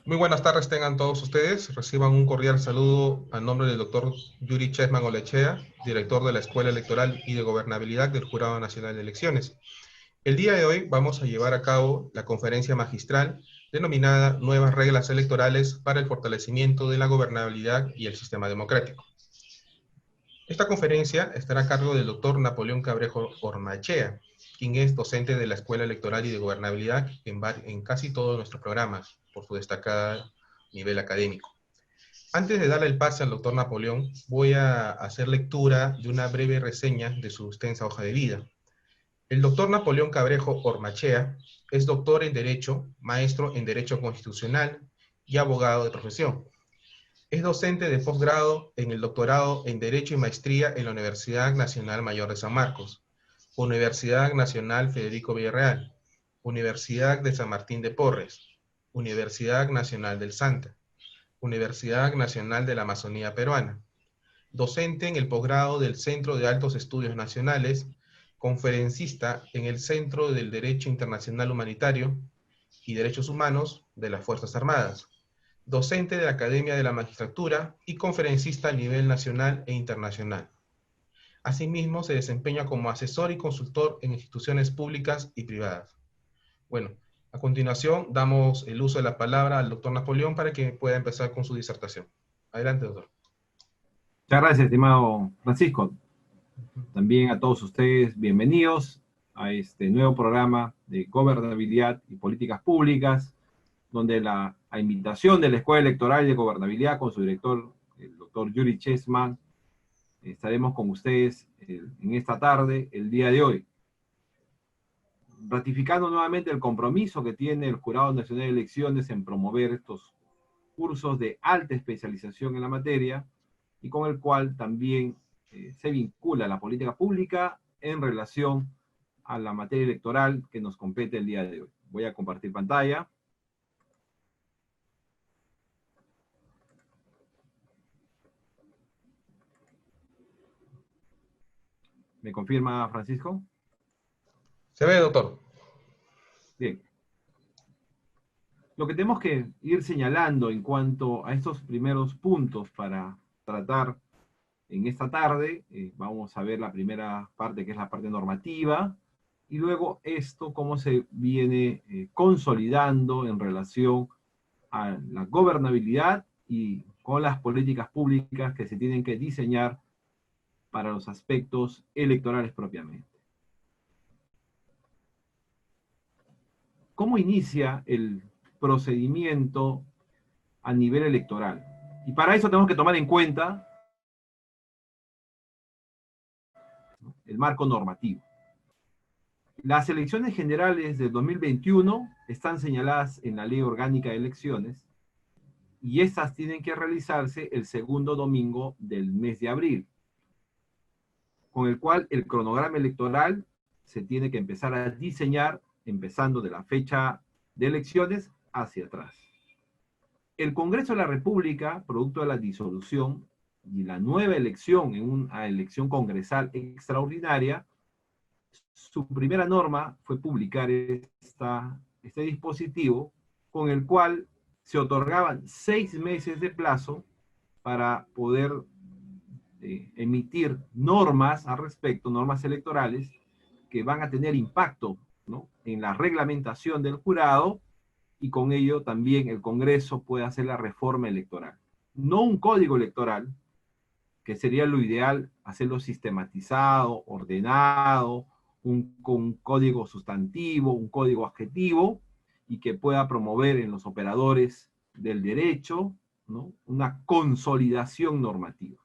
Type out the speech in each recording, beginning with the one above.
Muy buenas tardes tengan todos ustedes. Reciban un cordial saludo a nombre del doctor Yuri Chessman Olechea, director de la Escuela Electoral y de Gobernabilidad del Jurado Nacional de Elecciones. El día de hoy vamos a llevar a cabo la conferencia magistral denominada Nuevas reglas electorales para el fortalecimiento de la gobernabilidad y el sistema democrático. Esta conferencia estará a cargo del doctor Napoleón Cabrejo Ormachea, quien es docente de la Escuela Electoral y de Gobernabilidad en casi todos nuestros programas, por su destacada nivel académico. Antes de darle el pase al doctor Napoleón, voy a hacer lectura de una breve reseña de su extensa hoja de vida. El doctor Napoleón Cabrejo Ormachea es doctor en Derecho, maestro en Derecho Constitucional y abogado de profesión. Es docente de posgrado en el doctorado en Derecho y Maestría en la Universidad Nacional Mayor de San Marcos, Universidad Nacional Federico Villarreal, Universidad de San Martín de Porres, Universidad Nacional del Santa, Universidad Nacional de la Amazonía Peruana. Docente en el posgrado del Centro de Altos Estudios Nacionales, conferencista en el Centro del Derecho Internacional Humanitario y Derechos Humanos de las Fuerzas Armadas, docente de la Academia de la Magistratura y conferencista a nivel nacional e internacional. Asimismo, se desempeña como asesor y consultor en instituciones públicas y privadas. Bueno, a continuación damos el uso de la palabra al doctor Napoleón para que pueda empezar con su disertación. Adelante, doctor. Muchas gracias, estimado Francisco. También a todos ustedes, bienvenidos a este nuevo programa de gobernabilidad y políticas públicas, donde a invitación de la Escuela Electoral y de Gobernabilidad, con su director, el doctor Yuri Chessman, estaremos con ustedes en esta tarde, el día de hoy, ratificando nuevamente el compromiso que tiene el Jurado Nacional de Elecciones en promover estos cursos de alta especialización en la materia, y con el cual también se vincula la política pública en relación a la materia electoral que nos compete el día de hoy. Voy a compartir pantalla. ¿Me confirma, Francisco? Se ve, doctor. Bien. Lo que tenemos que ir señalando en cuanto a estos primeros puntos para tratar en esta tarde, vamos a ver la primera parte, que es la parte normativa, y luego esto, cómo se viene consolidando en relación a la gobernabilidad y con las políticas públicas que se tienen que diseñar para los aspectos electorales propiamente. ¿Cómo inicia el procedimiento a nivel electoral? Y para eso tenemos que tomar en cuenta el marco normativo. Las elecciones generales del 2021 están señaladas en la Ley Orgánica de Elecciones y estas tienen que realizarse el segundo domingo del mes de abril, con el cual el cronograma electoral se tiene que empezar a diseñar empezando de la fecha de elecciones hacia atrás. El Congreso de la República, producto de la disolución y la nueva elección en una elección congresal extraordinaria, su primera norma fue publicar este dispositivo con el cual se otorgaban 6 meses de plazo para poder emitir normas al respecto, normas electorales, que van a tener impacto, ¿no?, en la reglamentación del jurado, y con ello también el Congreso puede hacer la reforma electoral. No un código electoral, que sería lo ideal, hacerlo sistematizado, ordenado, con un código sustantivo, un código adjetivo, y que pueda promover en los operadores del derecho, ¿no?, una consolidación normativa.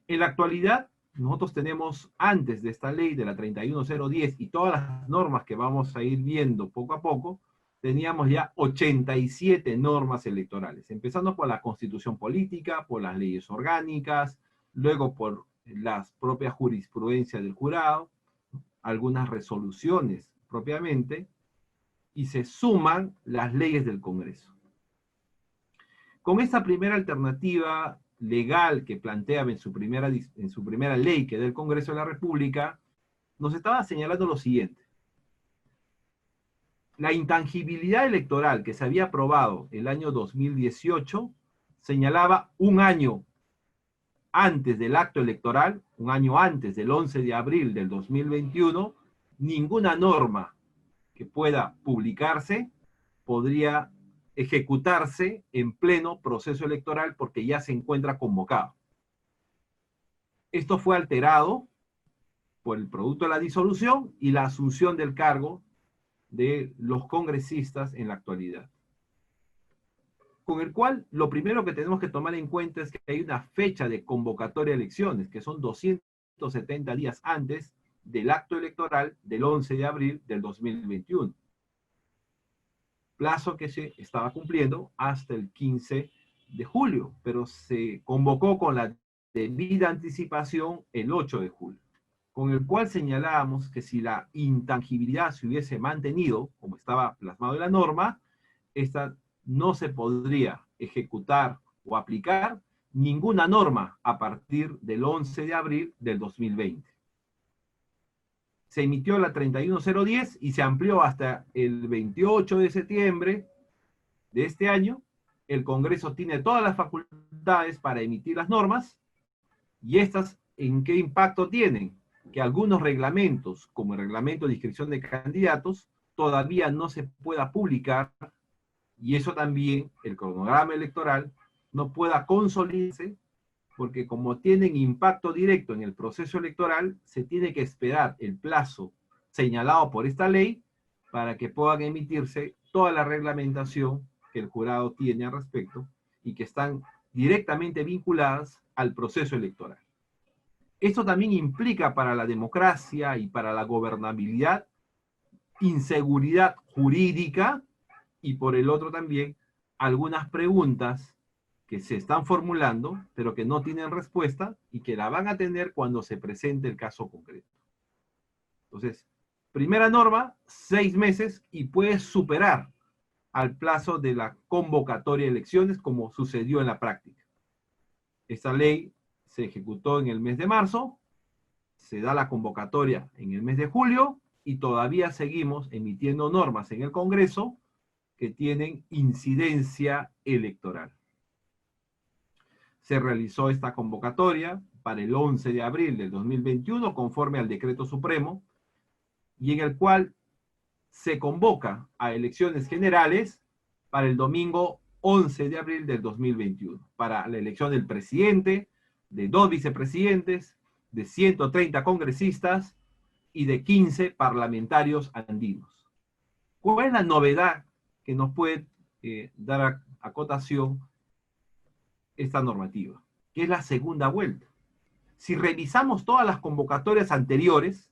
En la actualidad, nosotros tenemos, antes de esta ley de la 31010 y todas las normas que vamos a ir viendo poco a poco, teníamos ya 87 normas electorales, empezando por la Constitución Política, por las leyes orgánicas, luego por las propias jurisprudencias del jurado, algunas resoluciones propiamente, y se suman las leyes del Congreso. Con esta primera alternativa legal que planteaba en su primera ley, que del Congreso de la República, nos estaba señalando lo siguiente. La intangibilidad electoral que se había aprobado el año 2018 señalaba un año antes del acto electoral, un año antes del 11 de abril del 2021, ninguna norma que pueda publicarse podría ejecutarse en pleno proceso electoral porque ya se encuentra convocado. Esto fue alterado por el producto de la disolución y la asunción del cargo de los congresistas en la actualidad. Con el cual, lo primero que tenemos que tomar en cuenta es que hay una fecha de convocatoria de elecciones, que son 270 días antes del acto electoral del 11 de abril del 2021. Plazo que se estaba cumpliendo hasta el 15 de julio, pero se convocó con la debida anticipación el 8 de julio, con el cual señalábamos que si la intangibilidad se hubiese mantenido, como estaba plasmado en la norma, esta no se podría ejecutar o aplicar ninguna norma a partir del 11 de abril del 2020. Se emitió la 31010 y se amplió hasta el 28 de septiembre de este año. El Congreso tiene todas las facultades para emitir las normas. ¿Y estas en qué impacto tienen? Que algunos reglamentos, como el reglamento de inscripción de candidatos, todavía no se pueda publicar, y eso también, el cronograma electoral, no pueda consolidarse, porque como tienen impacto directo en el proceso electoral, se tiene que esperar el plazo señalado por esta ley para que puedan emitirse toda la reglamentación que el jurado tiene al respecto y que están directamente vinculadas al proceso electoral. Esto también implica para la democracia y para la gobernabilidad inseguridad jurídica y por el otro también algunas preguntas que se están formulando, pero que no tienen respuesta y que la van a tener cuando se presente el caso concreto. Entonces, primera norma, 6 meses y puede superar al plazo de la convocatoria de elecciones como sucedió en la práctica. Esta ley se ejecutó en el mes de marzo, se da la convocatoria en el mes de julio y todavía seguimos emitiendo normas en el Congreso que tienen incidencia electoral. Se realizó esta convocatoria para el 11 de abril del 2021 conforme al decreto supremo y en el cual se convoca a elecciones generales para el domingo 11 de abril del 2021, para la elección del presidente, de 2 vicepresidentes, de 130 congresistas y de 15 parlamentarios andinos. ¿Cuál es la novedad que nos puede dar acotación esta normativa? Que es la segunda vuelta. Si revisamos todas las convocatorias anteriores,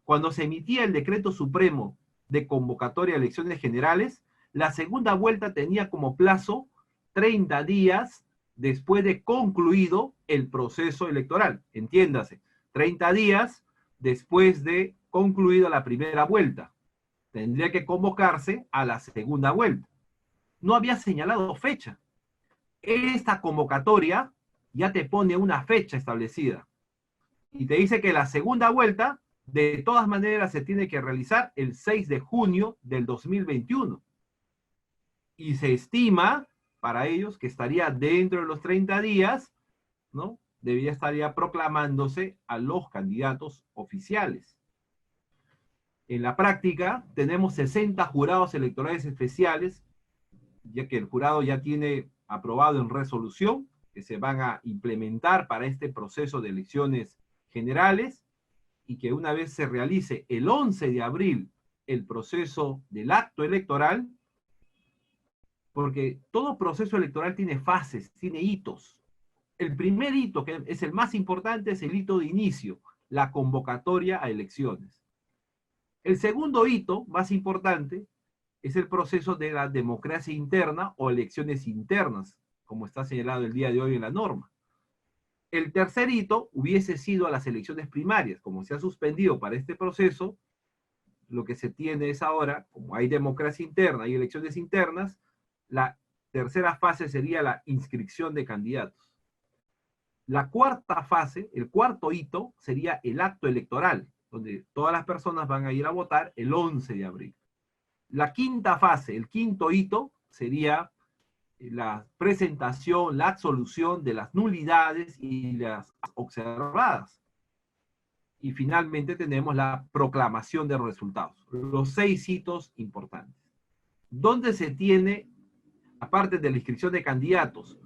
cuando se emitía el decreto supremo de convocatoria a elecciones generales, la segunda vuelta tenía como plazo 30 días después de concluido el proceso electoral. Entiéndase, 30 días después de concluida la primera vuelta. Tendría que convocarse a la segunda vuelta. No había señalado fecha. Esta convocatoria ya te pone una fecha establecida y te dice que la segunda vuelta de todas maneras se tiene que realizar el 6 de junio del 2021 y se estima para ellos que estaría dentro de los 30 días, ¿no? Estaría proclamándose a los candidatos oficiales. En la práctica tenemos 60 jurados electorales especiales, ya que el jurado ya tiene aprobado en resolución que se van a implementar para este proceso de elecciones generales y que una vez se realice el 11 de abril el proceso del acto electoral, porque todo proceso electoral tiene fases, tiene hitos. El primer hito, que es el más importante, es el hito de inicio, la convocatoria a elecciones. El segundo hito, más importante, es el proceso de la democracia interna o elecciones internas, como está señalado el día de hoy en la norma. El tercer hito hubiese sido a las elecciones primarias. Como se ha suspendido para este proceso, lo que se tiene es ahora, como hay democracia interna y elecciones internas, la tercera fase sería la inscripción de candidatos. La cuarta fase, el cuarto hito, sería el acto electoral, donde todas las personas van a ir a votar el 11 de abril. La quinta fase, el quinto hito, sería la presentación, la absolución de las nulidades y las observadas. Y finalmente tenemos la proclamación de resultados. Los 6 hitos importantes. ¿Dónde se tiene, aparte de la inscripción de candidatos,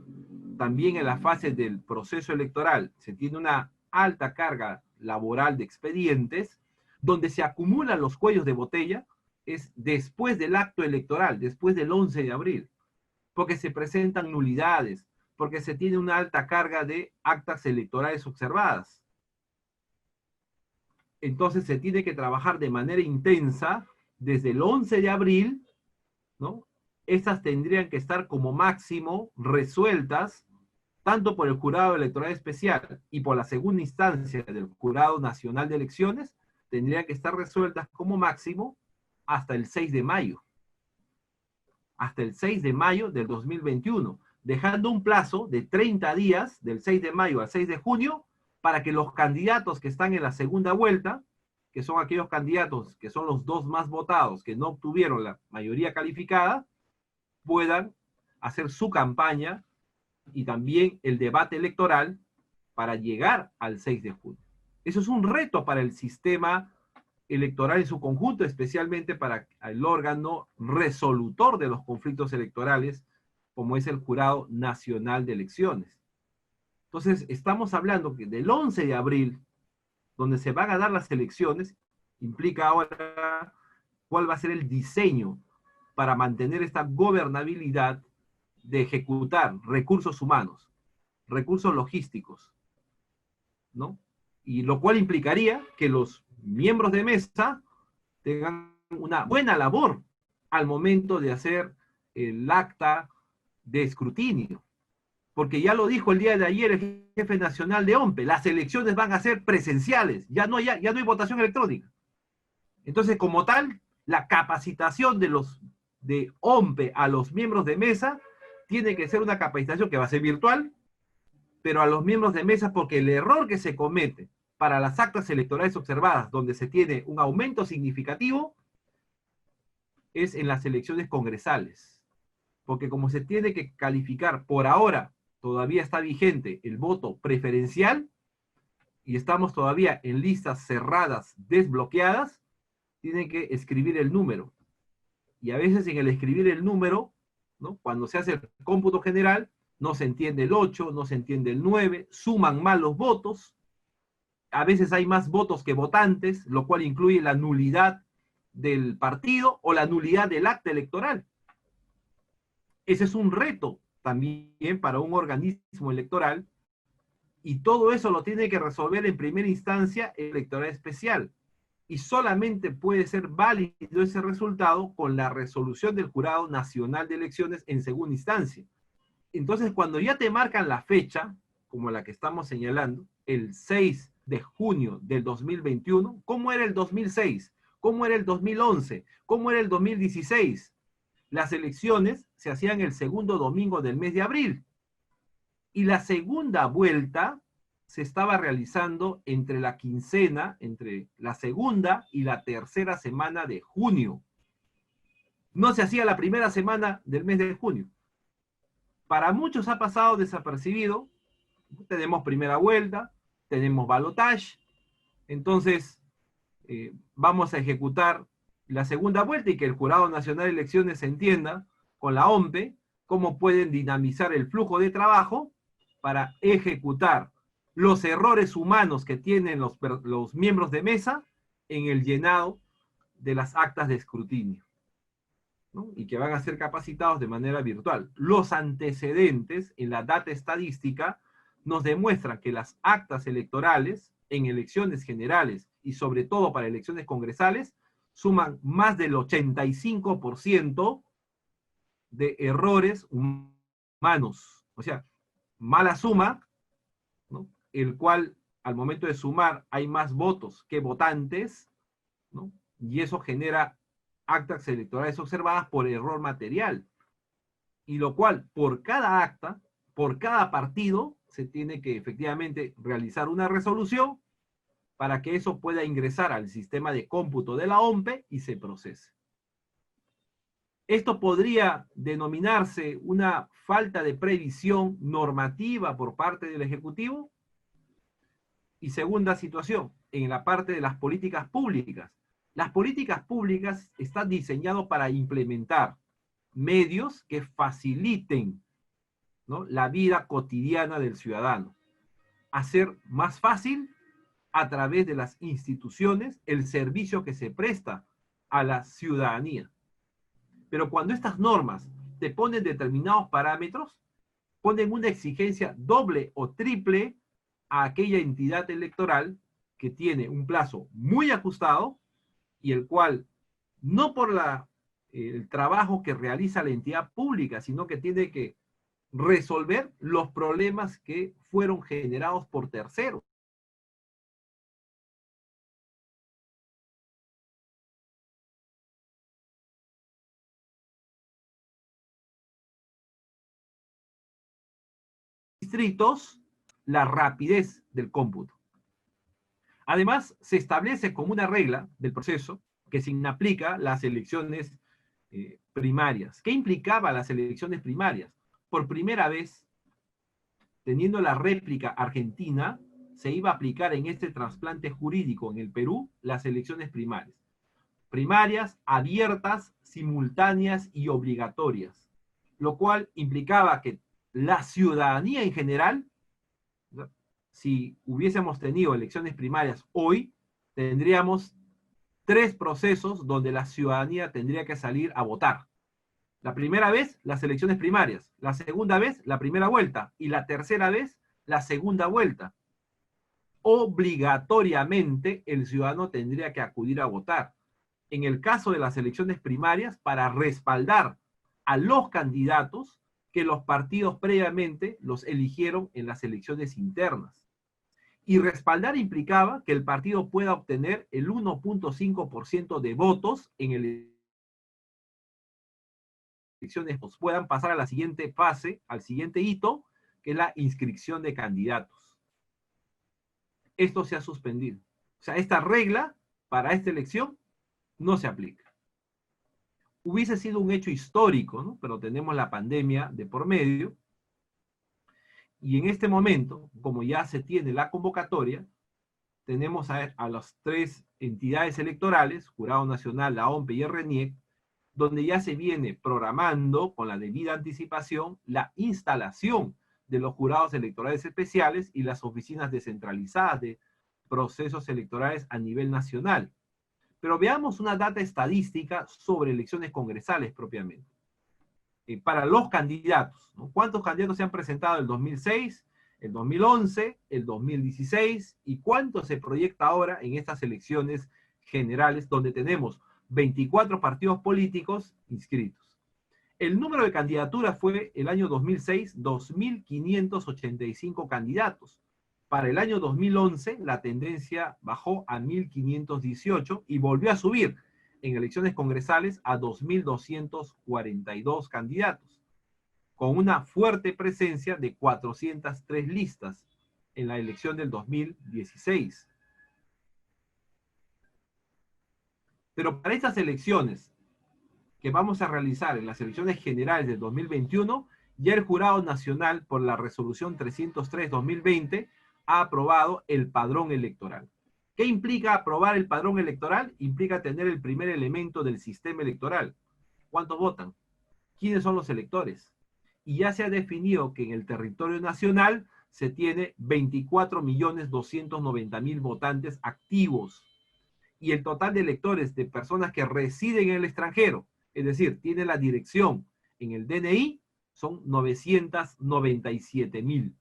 también en la fase del proceso electoral, se tiene una alta carga laboral de expedientes, donde se acumulan los cuellos de botella, es después del acto electoral, después del 11 de abril, porque se presentan nulidades, porque se tiene una alta carga de actas electorales observadas. Entonces se tiene que trabajar de manera intensa desde el 11 de abril, ¿no? Estas tendrían que estar como máximo resueltas tanto por el Jurado Electoral Especial y por la segunda instancia del Jurado Nacional de Elecciones, tendrían que estar resueltas como máximo hasta el 6 de mayo. Hasta el 6 de mayo del 2021, dejando un plazo de 30 días, del 6 de mayo al 6 de junio, para que los candidatos que están en la segunda vuelta, que son aquellos candidatos que son los 2 más votados, que no obtuvieron la mayoría calificada, puedan hacer su campaña y también el debate electoral para llegar al 6 de junio. Eso es un reto para el sistema electoral en su conjunto, especialmente para el órgano resolutor de los conflictos electorales, como es el Jurado Nacional de Elecciones. Entonces, estamos hablando que del 11 de abril, donde se van a dar las elecciones, implica ahora cuál va a ser el diseño para mantener esta gobernabilidad de ejecutar recursos humanos, recursos logísticos, ¿no? Y lo cual implicaría que los miembros de mesa tengan una buena labor al momento de hacer el acta de escrutinio. Porque ya lo dijo el día de ayer el jefe nacional de OMPE, las elecciones van a ser presenciales, ya no hay votación electrónica. Entonces, como tal, la capacitación de OMPE a los miembros de mesa tiene que ser una capacitación que va a ser virtual, pero a los miembros de mesa, porque el error que se comete para las actas electorales observadas, donde se tiene un aumento significativo, es en las elecciones congresales. Porque como se tiene que calificar por ahora, todavía está vigente el voto preferencial, y estamos todavía en listas cerradas, desbloqueadas, tienen que escribir el número. Y a veces en el escribir el número, ¿no? Cuando se hace el cómputo general, no se entiende el 8, no se entiende el 9, suman mal los votos, a veces hay más votos que votantes, lo cual incluye la nulidad del partido o la nulidad del acta electoral. Ese es un reto también para un organismo electoral, y todo eso lo tiene que resolver en primera instancia el electoral especial. Y solamente puede ser válido ese resultado con la resolución del Jurado Nacional de Elecciones en segunda instancia. Entonces, cuando ya te marcan la fecha, como la que estamos señalando, el 6 de junio del 2021, ¿cómo era el 2006? ¿Cómo era el 2011? ¿Cómo era el 2016? Las elecciones se hacían el segundo domingo del mes de abril. Y la segunda vuelta se estaba realizando entre la quincena, entre la segunda y la tercera semana de junio. No se hacía la primera semana del mes de junio. Para muchos ha pasado desapercibido. Tenemos primera vuelta, tenemos balotaje, entonces vamos a ejecutar la segunda vuelta y que el Jurado Nacional de Elecciones entienda con la OMPE cómo pueden dinamizar el flujo de trabajo para ejecutar los errores humanos que tienen los miembros de mesa en el llenado de las actas de escrutinio, ¿no? Y que van a ser capacitados de manera virtual. Los antecedentes en la data estadística nos demuestran que las actas electorales en elecciones generales y sobre todo para elecciones congresales suman más del 85% de errores humanos. O sea, mala suma, ¿no? El cual al momento de sumar hay más votos que votantes, ¿no? Y eso genera actas electorales observadas por error material. Y lo cual, por cada acta, por cada partido, se tiene que efectivamente realizar una resolución para que eso pueda ingresar al sistema de cómputo de la OMPE y se procese. Esto podría denominarse una falta de previsión normativa por parte del Ejecutivo. Y segunda situación, en la parte de las políticas públicas. Las políticas públicas están diseñadas para implementar medios que faciliten, ¿no?, la vida cotidiana del ciudadano. Hacer más fácil, a través de las instituciones, el servicio que se presta a la ciudadanía. Pero cuando estas normas te ponen determinados parámetros, ponen una exigencia doble o triple a aquella entidad electoral que tiene un plazo muy ajustado y el cual, no por el trabajo que realiza la entidad pública, sino que tiene que resolver los problemas que fueron generados por terceros. Distritos, la rapidez del cómputo. Además, se establece como una regla del proceso que se inaplica las elecciones primarias. ¿Qué implicaba las elecciones primarias? Por primera vez, teniendo la réplica argentina, se iba a aplicar en este trasplante jurídico en el Perú las elecciones primarias. Primarias, abiertas, simultáneas y obligatorias, lo cual implicaba que la ciudadanía en general, si hubiésemos tenido elecciones primarias hoy, tendríamos 3 procesos donde la ciudadanía tendría que salir a votar. La primera vez, las elecciones primarias. La segunda vez, la primera vuelta. Y la tercera vez, la segunda vuelta. Obligatoriamente, el ciudadano tendría que acudir a votar. En el caso de las elecciones primarias, para respaldar a los candidatos que los partidos previamente los eligieron en las elecciones internas. Y respaldar implicaba que el partido pueda obtener el 1.5% de votos en elecciones, pues puedan pasar a la siguiente fase, al siguiente hito, que es la inscripción de candidatos. Esto se ha suspendido. O sea, esta regla para esta elección no se aplica. Hubiese sido un hecho histórico, ¿no? Pero tenemos la pandemia de por medio. Y en este momento, como ya se tiene la convocatoria, tenemos a las 3 entidades electorales, Jurado Nacional, la OMPE y el RENIEC, donde ya se viene programando con la debida anticipación la instalación de los jurados electorales especiales y las oficinas descentralizadas de procesos electorales a nivel nacional. Pero veamos una data estadística sobre elecciones congresales propiamente. Para los candidatos, ¿no? ¿Cuántos candidatos se han presentado en el 2006, el 2011, el 2016 y cuánto se proyecta ahora en estas elecciones generales donde tenemos 24 partidos políticos inscritos? El número de candidaturas fue el año 2006, 2.585 candidatos. Para el año 2011, la tendencia bajó a 1.518 y volvió a subir en elecciones congresales a 2.242 candidatos, con una fuerte presencia de 403 listas en la elección del 2016. Pero para estas elecciones que vamos a realizar en las elecciones generales del 2021, ya el Jurado Nacional, por la resolución 303-2020, ha aprobado el padrón electoral. ¿Qué implica aprobar el padrón electoral? Implica tener el primer elemento del sistema electoral. ¿Cuántos votan? ¿Quiénes son los electores? Y ya se ha definido que en el territorio nacional se tiene 24.290.000 votantes activos. Y el total de electores de personas que residen en el extranjero, es decir, tienen la dirección en el DNI, son 997.000.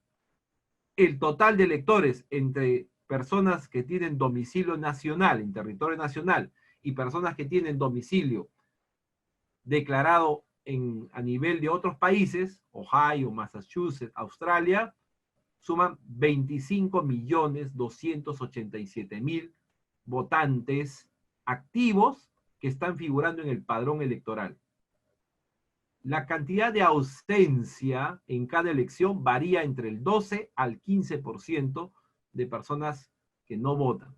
El total de electores entre personas que tienen domicilio nacional, en territorio nacional, y personas que tienen domicilio declarado a nivel de otros países, Ohio, Massachusetts, Australia, suman 25.287.000 votantes activos que están figurando en el padrón electoral. La cantidad de ausencia en cada elección varía entre el 12 al 15% de personas que no votan.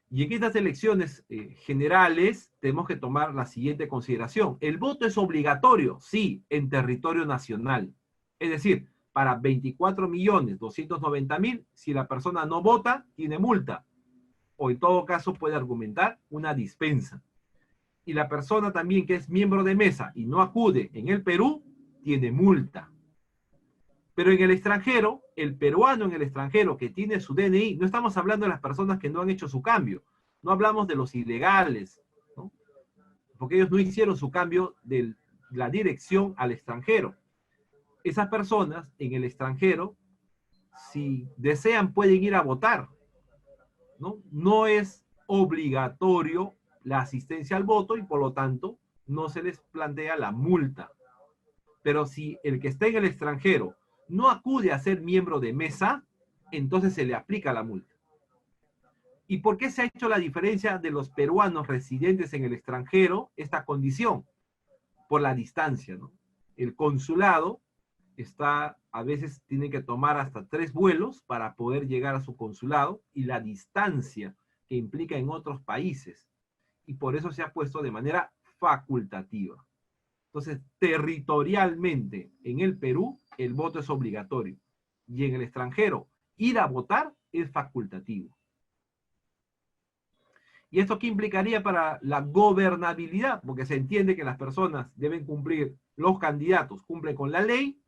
Y en estas elecciones generales tenemos que tomar la siguiente consideración. ¿El voto es obligatorio? Sí, en territorio nacional. Es decir, para 24.290.000, si la persona no vota, tiene multa. O en todo caso puede argumentar una dispensa. Y la persona también que es miembro de mesa y no acude en el Perú, tiene multa. Pero en el extranjero, el peruano en el extranjero que tiene su DNI, no estamos hablando de las personas que no han hecho su cambio, no hablamos de los ilegales, ¿no? Porque ellos no hicieron su cambio de la dirección al extranjero. Esas personas en el extranjero, si desean, pueden ir a votar, ¿no? No es obligatorio la asistencia al voto y por lo tanto no se les plantea la multa. Pero si el que está en el extranjero no acude a ser miembro de mesa, entonces se le aplica la multa. ¿Y por qué se ha hecho la diferencia de los peruanos residentes en el extranjero esta condición? Por la distancia, ¿no? El consulado a veces tiene que tomar hasta 3 vuelos para poder llegar a su consulado y la distancia que implica en otros países. Y por eso se ha puesto de manera facultativa. Entonces, territorialmente, en el Perú, el voto es obligatorio. Y en el extranjero, ir a votar es facultativo. ¿Y esto qué implicaría para la gobernabilidad? Porque se entiende que las personas deben cumplir, los candidatos cumplen con la ley,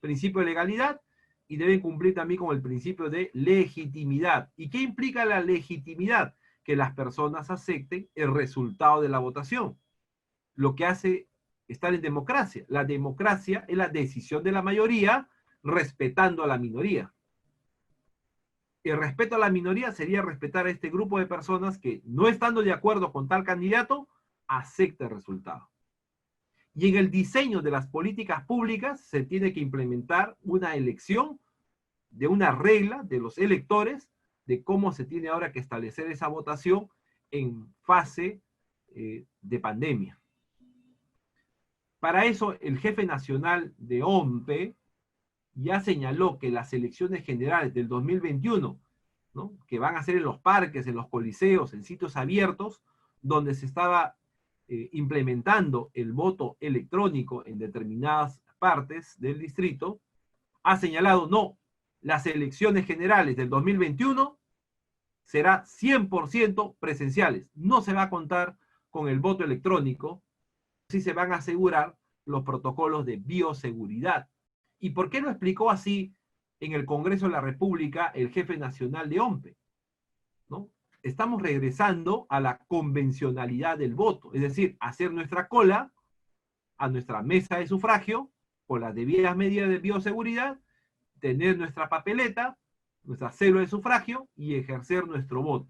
principio de legalidad, y deben cumplir también con el principio de legitimidad. ¿Y qué implica la legitimidad? Que las personas acepten el resultado de la votación. Lo que hace estar en democracia. La democracia es la decisión de la mayoría respetando a la minoría. El respeto a la minoría sería respetar a este grupo de personas que, no estando de acuerdo con tal candidato, acepta el resultado. Y en el diseño de las políticas públicas se tiene que implementar una elección de una regla de los electores de cómo se tiene ahora que establecer esa votación en fase de pandemia. Para eso, el jefe nacional de OMPE ya señaló que las elecciones generales del 2021, ¿no?, que van a ser en los parques, en los coliseos, en sitios abiertos, donde se estaba implementando el voto electrónico en determinadas partes del distrito, ha señalado, no, las elecciones generales del 2021 será 100% presenciales. No se va a contar con el voto electrónico, sí se van a asegurar los protocolos de bioseguridad. ¿Y por qué lo explicó así en el Congreso de la República el jefe nacional de OMPE? ¿No? Estamos regresando a la convencionalidad del voto, es decir, hacer nuestra cola a nuestra mesa de sufragio con las debidas medidas de bioseguridad, tener nuestra papeleta, nuestra cédula de sufragio y ejercer nuestro voto,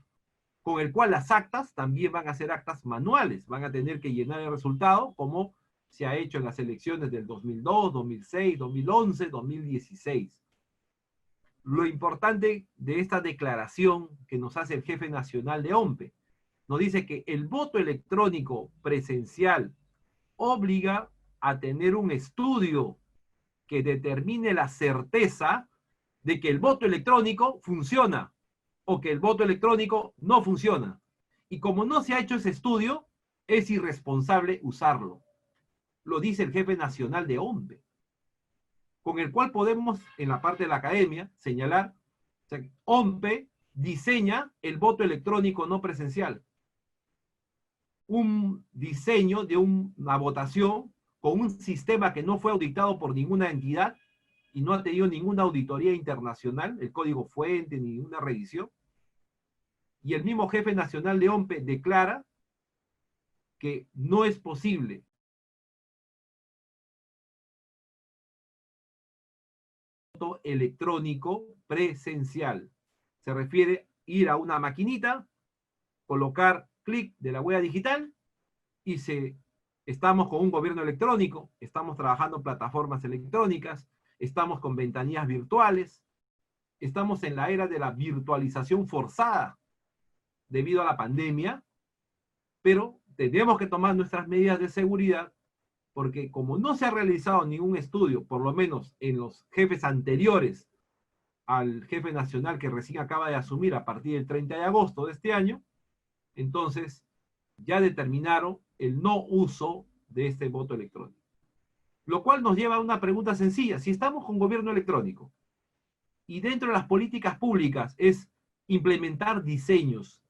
con el cual las actas también van a ser actas manuales, van a tener que llenar el resultado como se ha hecho en las elecciones del 2002, 2006, 2011, 2016. Lo importante de esta declaración que nos hace el jefe nacional de OMPE, nos dice que el voto electrónico presencial obliga a tener un estudio que determine la certeza de que el voto electrónico funciona o que el voto electrónico no funciona. Y como no se ha hecho ese estudio, es irresponsable usarlo. Lo dice el jefe nacional de OMPE, con el cual podemos, en la parte de la academia, señalar, o sea, OMPE diseña el voto electrónico no presencial. Un diseño de una votación con un sistema que no fue auditado por ninguna entidad y no ha tenido ninguna auditoría internacional, el código fuente, ni ninguna revisión. Y el mismo jefe nacional de OMPE declara que no es posible voto electrónico presencial. Se refiere a ir a una maquinita, colocar clic de la huella digital y estamos con un gobierno electrónico, estamos trabajando en plataformas electrónicas, estamos con ventanillas virtuales, estamos en la era de la virtualización forzada debido a la pandemia, pero tenemos que tomar nuestras medidas de seguridad porque como no se ha realizado ningún estudio, por lo menos en los jefes anteriores al jefe nacional que recién acaba de asumir a partir del 30 de agosto de este año, entonces ya determinaron el no uso de este voto electrónico. Lo cual nos lleva a una pregunta sencilla. Si estamos con gobierno electrónico y dentro de las políticas públicas es implementar diseños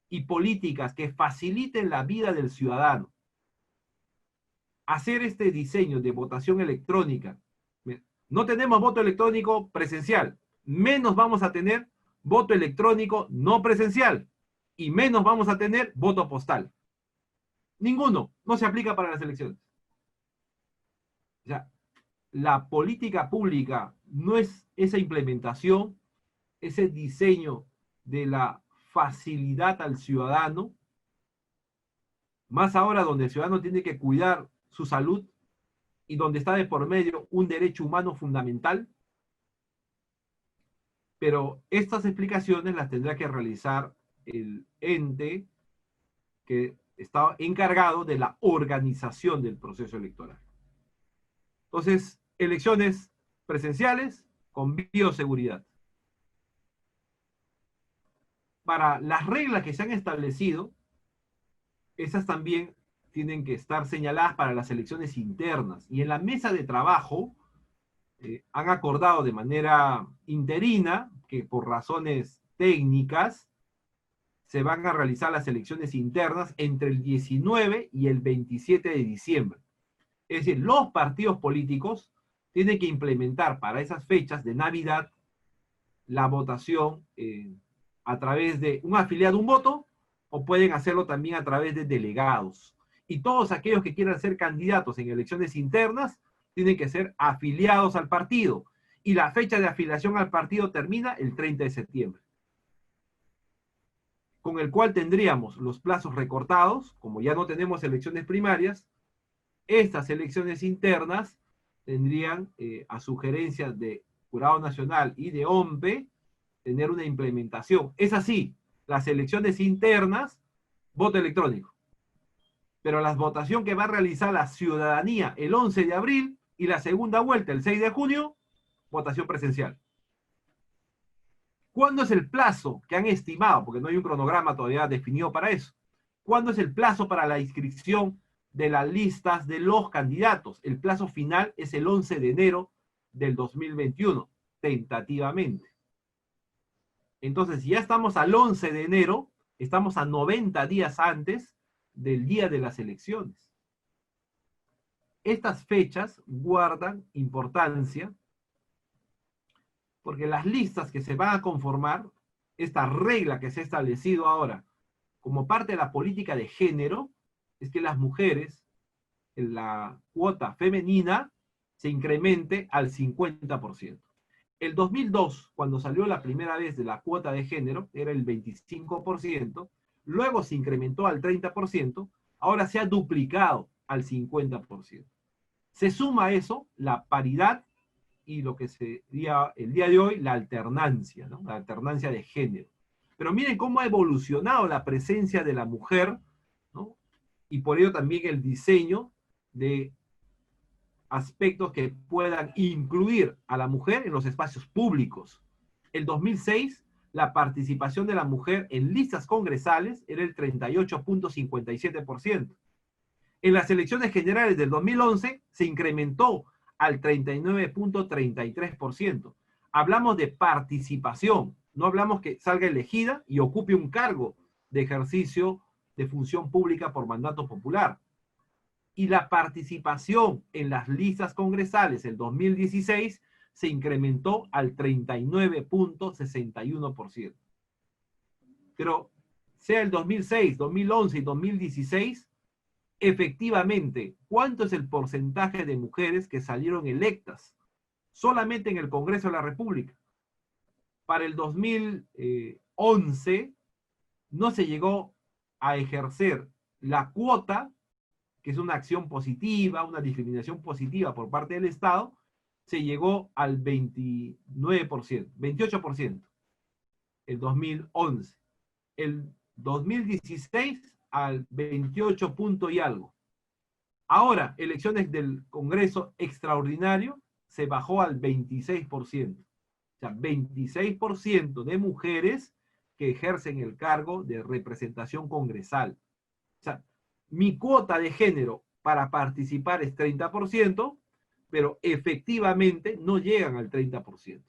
y políticas que faciliten la vida del ciudadano, hacer este diseño de votación electrónica, no tenemos voto electrónico presencial, menos vamos a tener voto electrónico no presencial y menos vamos a tener voto postal. Ninguno, no se aplica para las elecciones. O sea, la política pública no es esa implementación, ese diseño de la facilidad al ciudadano, más ahora donde el ciudadano tiene que cuidar su salud y donde está de por medio un derecho humano fundamental. Pero estas explicaciones las tendrá que realizar el ente que está encargado de la organización del proceso electoral. Entonces, elecciones presenciales con bioseguridad. Para las reglas que se han establecido, esas también tienen que estar señaladas para las elecciones internas. Y en la mesa de trabajo han acordado de manera interina que por razones técnicas se van a realizar las elecciones internas entre el 19 y el 27 de diciembre. Es decir, los partidos políticos tienen que implementar para esas fechas de Navidad la votación a través de un afiliado, un voto, o pueden hacerlo también a través de delegados. Y todos aquellos que quieran ser candidatos en elecciones internas tienen que ser afiliados al partido. Y la fecha de afiliación al partido termina el 30 de septiembre. Con el cual tendríamos los plazos recortados, como ya no tenemos elecciones primarias, estas elecciones internas tendrían, a sugerencias de Jurado Nacional y de OMPE, tener una implementación. Es así, las elecciones internas, voto electrónico. Pero la votación que va a realizar la ciudadanía el 11 de abril y la segunda vuelta el 6 de junio, votación presencial. ¿Cuándo es el plazo que han estimado? Porque no hay un cronograma todavía definido para eso. ¿Cuándo es el plazo para la inscripción de las listas de los candidatos? El plazo final es el 11 de enero del 2021, tentativamente. Entonces, si ya estamos al 11 de enero, estamos a 90 días antes del día de las elecciones. Estas fechas guardan importancia porque las listas que se van a conformar, esta regla que se ha establecido ahora como parte de la política de género, es que las mujeres, en la cuota femenina, se incremente al 50%. El 2002, cuando salió la primera vez de la cuota de género, era el 25%, luego se incrementó al 30%, ahora se ha duplicado al 50%. Se suma a eso la paridad y lo que sería el día de hoy la alternancia, ¿no? La alternancia de género. Pero miren cómo ha evolucionado la presencia de la mujer, ¿no? Y por ello también el diseño de aspectos que puedan incluir a la mujer en los espacios públicos. El 2006, la participación de la mujer en listas congresales era el 38.57%. En las elecciones generales del 2011 se incrementó al 39.33%. Hablamos de participación, no hablamos que salga elegida y ocupe un cargo de ejercicio de función pública por mandato popular. Y la participación en las listas congresales el 2016 se incrementó al 39.61%. Pero sea el 2006, 2011 y 2016, efectivamente, ¿cuánto es el porcentaje de mujeres que salieron electas solamente en el Congreso de la República? Para el 2011 no se llegó a ejercer la cuota, que es una acción positiva, una discriminación positiva por parte del Estado, se llegó al 29%, 28%, el 2011. El 2016 al 28 punto y algo. Ahora, elecciones del Congreso extraordinario se bajó al 26%. O sea, 26% de mujeres que ejercen el cargo de representación congresal. O sea, mi cuota de género para participar es 30%, pero efectivamente no llegan al 30%.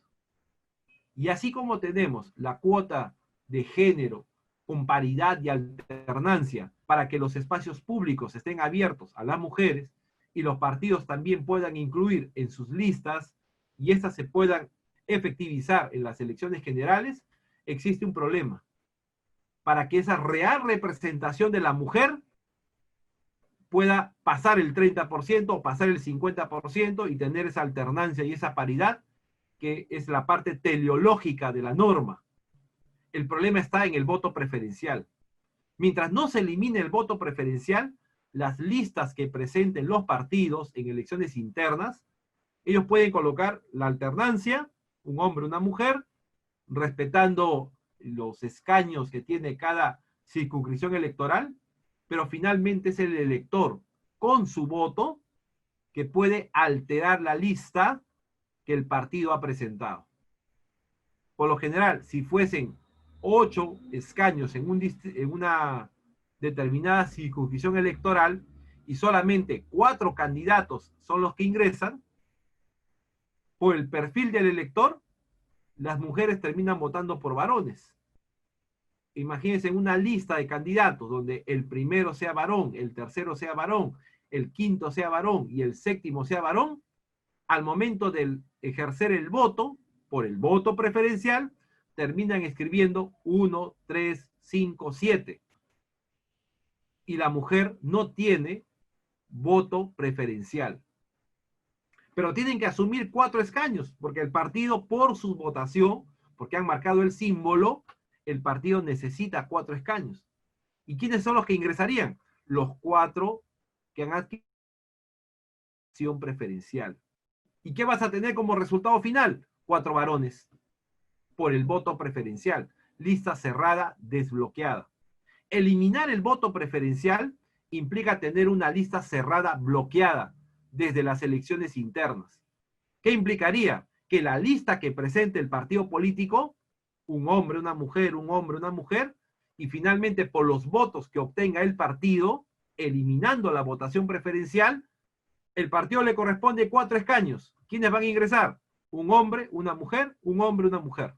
Y así como tenemos la cuota de género con paridad y alternancia para que los espacios públicos estén abiertos a las mujeres y los partidos también puedan incluir en sus listas y estas se puedan efectivizar en las elecciones generales, existe un problema. Para que esa real representación de la mujer pueda pasar el 30% o pasar el 50% y tener esa alternancia y esa paridad, que es la parte teleológica de la norma. El problema está en el voto preferencial. Mientras no se elimine el voto preferencial, las listas que presenten los partidos en elecciones internas, ellos pueden colocar la alternancia, un hombre, una mujer, respetando los escaños que tiene cada circunscripción electoral, pero finalmente es el elector con su voto que puede alterar la lista que el partido ha presentado. Por lo general, si fuesen 8 escaños en una determinada circunscripción electoral y solamente 4 candidatos son los que ingresan, por el perfil del elector, las mujeres terminan votando por varones. Imagínense en una lista de candidatos donde el primero sea varón, el tercero sea varón, el quinto sea varón y el séptimo sea varón, al momento de ejercer el voto, por el voto preferencial, terminan escribiendo 1, 3, 5, 7. Y la mujer no tiene voto preferencial. Pero tienen que asumir 4 escaños, porque el partido, por su votación, porque han marcado el símbolo, el partido necesita 4 escaños. ¿Y quiénes son los que ingresarían? Los 4 que han adquirido preferencial. ¿Y qué vas a tener como resultado final? 4 varones por el voto preferencial. Lista cerrada, desbloqueada. Eliminar el voto preferencial implica tener una lista cerrada bloqueada desde las elecciones internas. ¿Qué implicaría? Que la lista que presente el partido político, un hombre, una mujer, un hombre, una mujer, y finalmente por los votos que obtenga el partido, eliminando la votación preferencial, el partido le corresponde 4 escaños. ¿Quiénes van a ingresar? Un hombre, una mujer, un hombre, una mujer.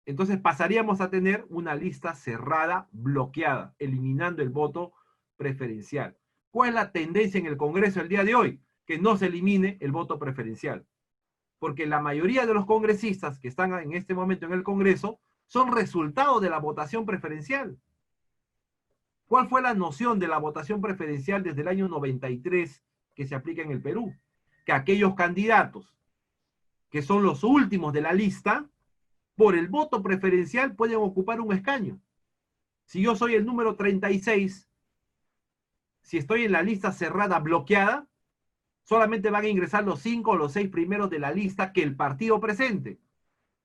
Entonces pasaríamos a tener una lista cerrada, bloqueada, eliminando el voto preferencial. ¿Cuál es la tendencia en el Congreso el día de hoy? Que no se elimine el voto preferencial. Porque la mayoría de los congresistas que están en este momento en el Congreso son resultado de la votación preferencial. ¿Cuál fue la noción de la votación preferencial desde el año 93 que se aplica en el Perú? Que aquellos candidatos que son los últimos de la lista, por el voto preferencial pueden ocupar un escaño. Si yo soy el número 36, si estoy en la lista cerrada bloqueada, solamente van a ingresar los 5 o los 6 primeros de la lista que el partido presente.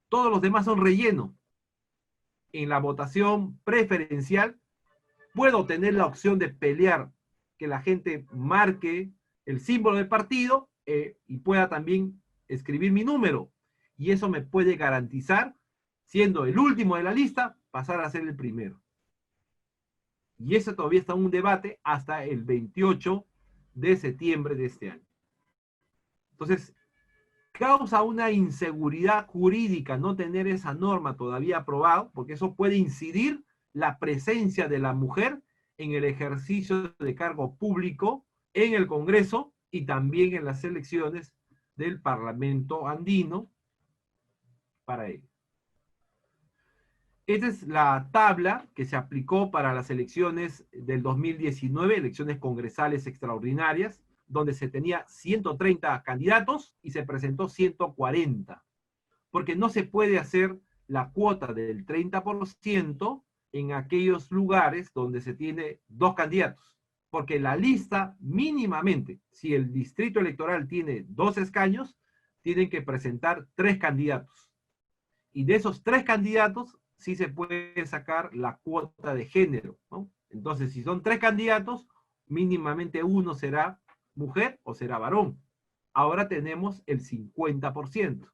Todos los demás son relleno. En la votación preferencial puedo tener la opción de pelear, que la gente marque el símbolo del partido y pueda también escribir mi número. Y eso me puede garantizar, siendo el último de la lista, pasar a ser el primero. Y eso todavía está en un debate hasta el 28 de septiembre de este año. Entonces, causa una inseguridad jurídica no tener esa norma todavía aprobada, porque eso puede incidir la presencia de la mujer en el ejercicio de cargo público en el Congreso y también en las elecciones del Parlamento andino para ello. Esta es la tabla que se aplicó para las elecciones del 2019, elecciones congresales extraordinarias, donde se tenía 130 candidatos y se presentó 140, porque no se puede hacer la cuota del 30% en aquellos lugares donde se tiene 2 candidatos, porque la lista mínimamente, si el distrito electoral tiene 2 escaños, tienen que presentar 3 candidatos. Y de esos 3 candidatos, sí se puede sacar la cuota de género, ¿no? Entonces, si son 3 candidatos, mínimamente uno será mujer o será varón. Ahora tenemos el 50%.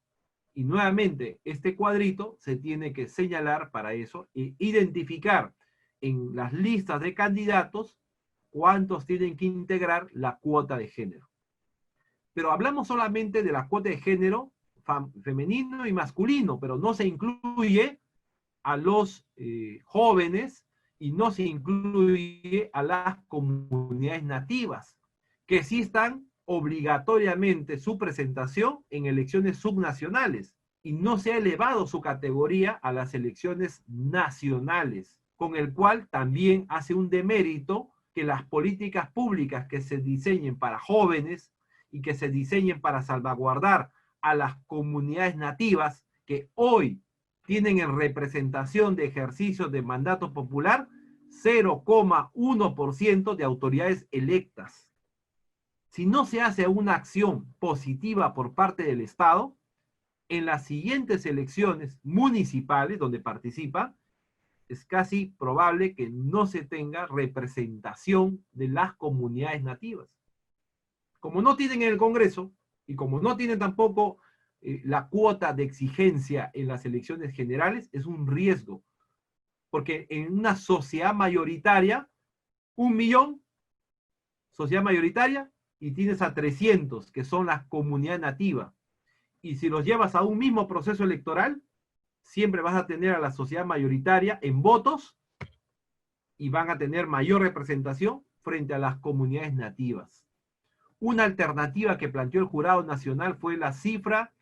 Y nuevamente, este cuadrito se tiene que señalar para eso e identificar en las listas de candidatos cuántos tienen que integrar la cuota de género. Pero hablamos solamente de la cuota de género femenino y masculino, pero no se incluye a los jóvenes y no se incluye a las comunidades nativas, que sí están obligatoriamente su presentación en elecciones subnacionales y no se ha elevado su categoría a las elecciones nacionales, con el cual también hace un demérito que las políticas públicas que se diseñen para jóvenes y que se diseñen para salvaguardar a las comunidades nativas que hoy tienen en representación de ejercicio de mandato popular 0,1% de autoridades electas. Si no se hace una acción positiva por parte del Estado, en las siguientes elecciones municipales donde participa, es casi probable que no se tenga representación de las comunidades nativas. Como no tienen en el Congreso y como no tienen tampoco la cuota de exigencia en las elecciones generales, es un riesgo. Porque en una sociedad mayoritaria, 1.000.000, sociedad mayoritaria, y tienes a 300, que son las comunidades nativas. Y si los llevas a un mismo proceso electoral, siempre vas a tener a la sociedad mayoritaria en votos y van a tener mayor representación frente a las comunidades nativas. Una alternativa que planteó el Jurado Nacional fue la cifra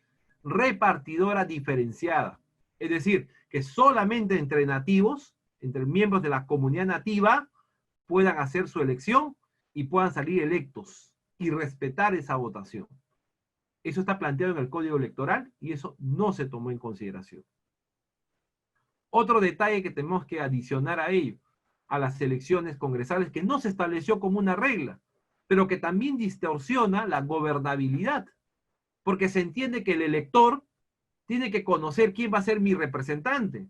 repartidora diferenciada. Es decir, que solamente entre nativos, entre miembros de la comunidad nativa, puedan hacer su elección y puedan salir electos y respetar esa votación. Eso está planteado en el Código Electoral y eso no se tomó en consideración. Otro detalle que tenemos que adicionar a ello, a las elecciones congresales, que no se estableció como una regla, pero que también distorsiona la gobernabilidad, porque se entiende que el elector tiene que conocer quién va a ser mi representante.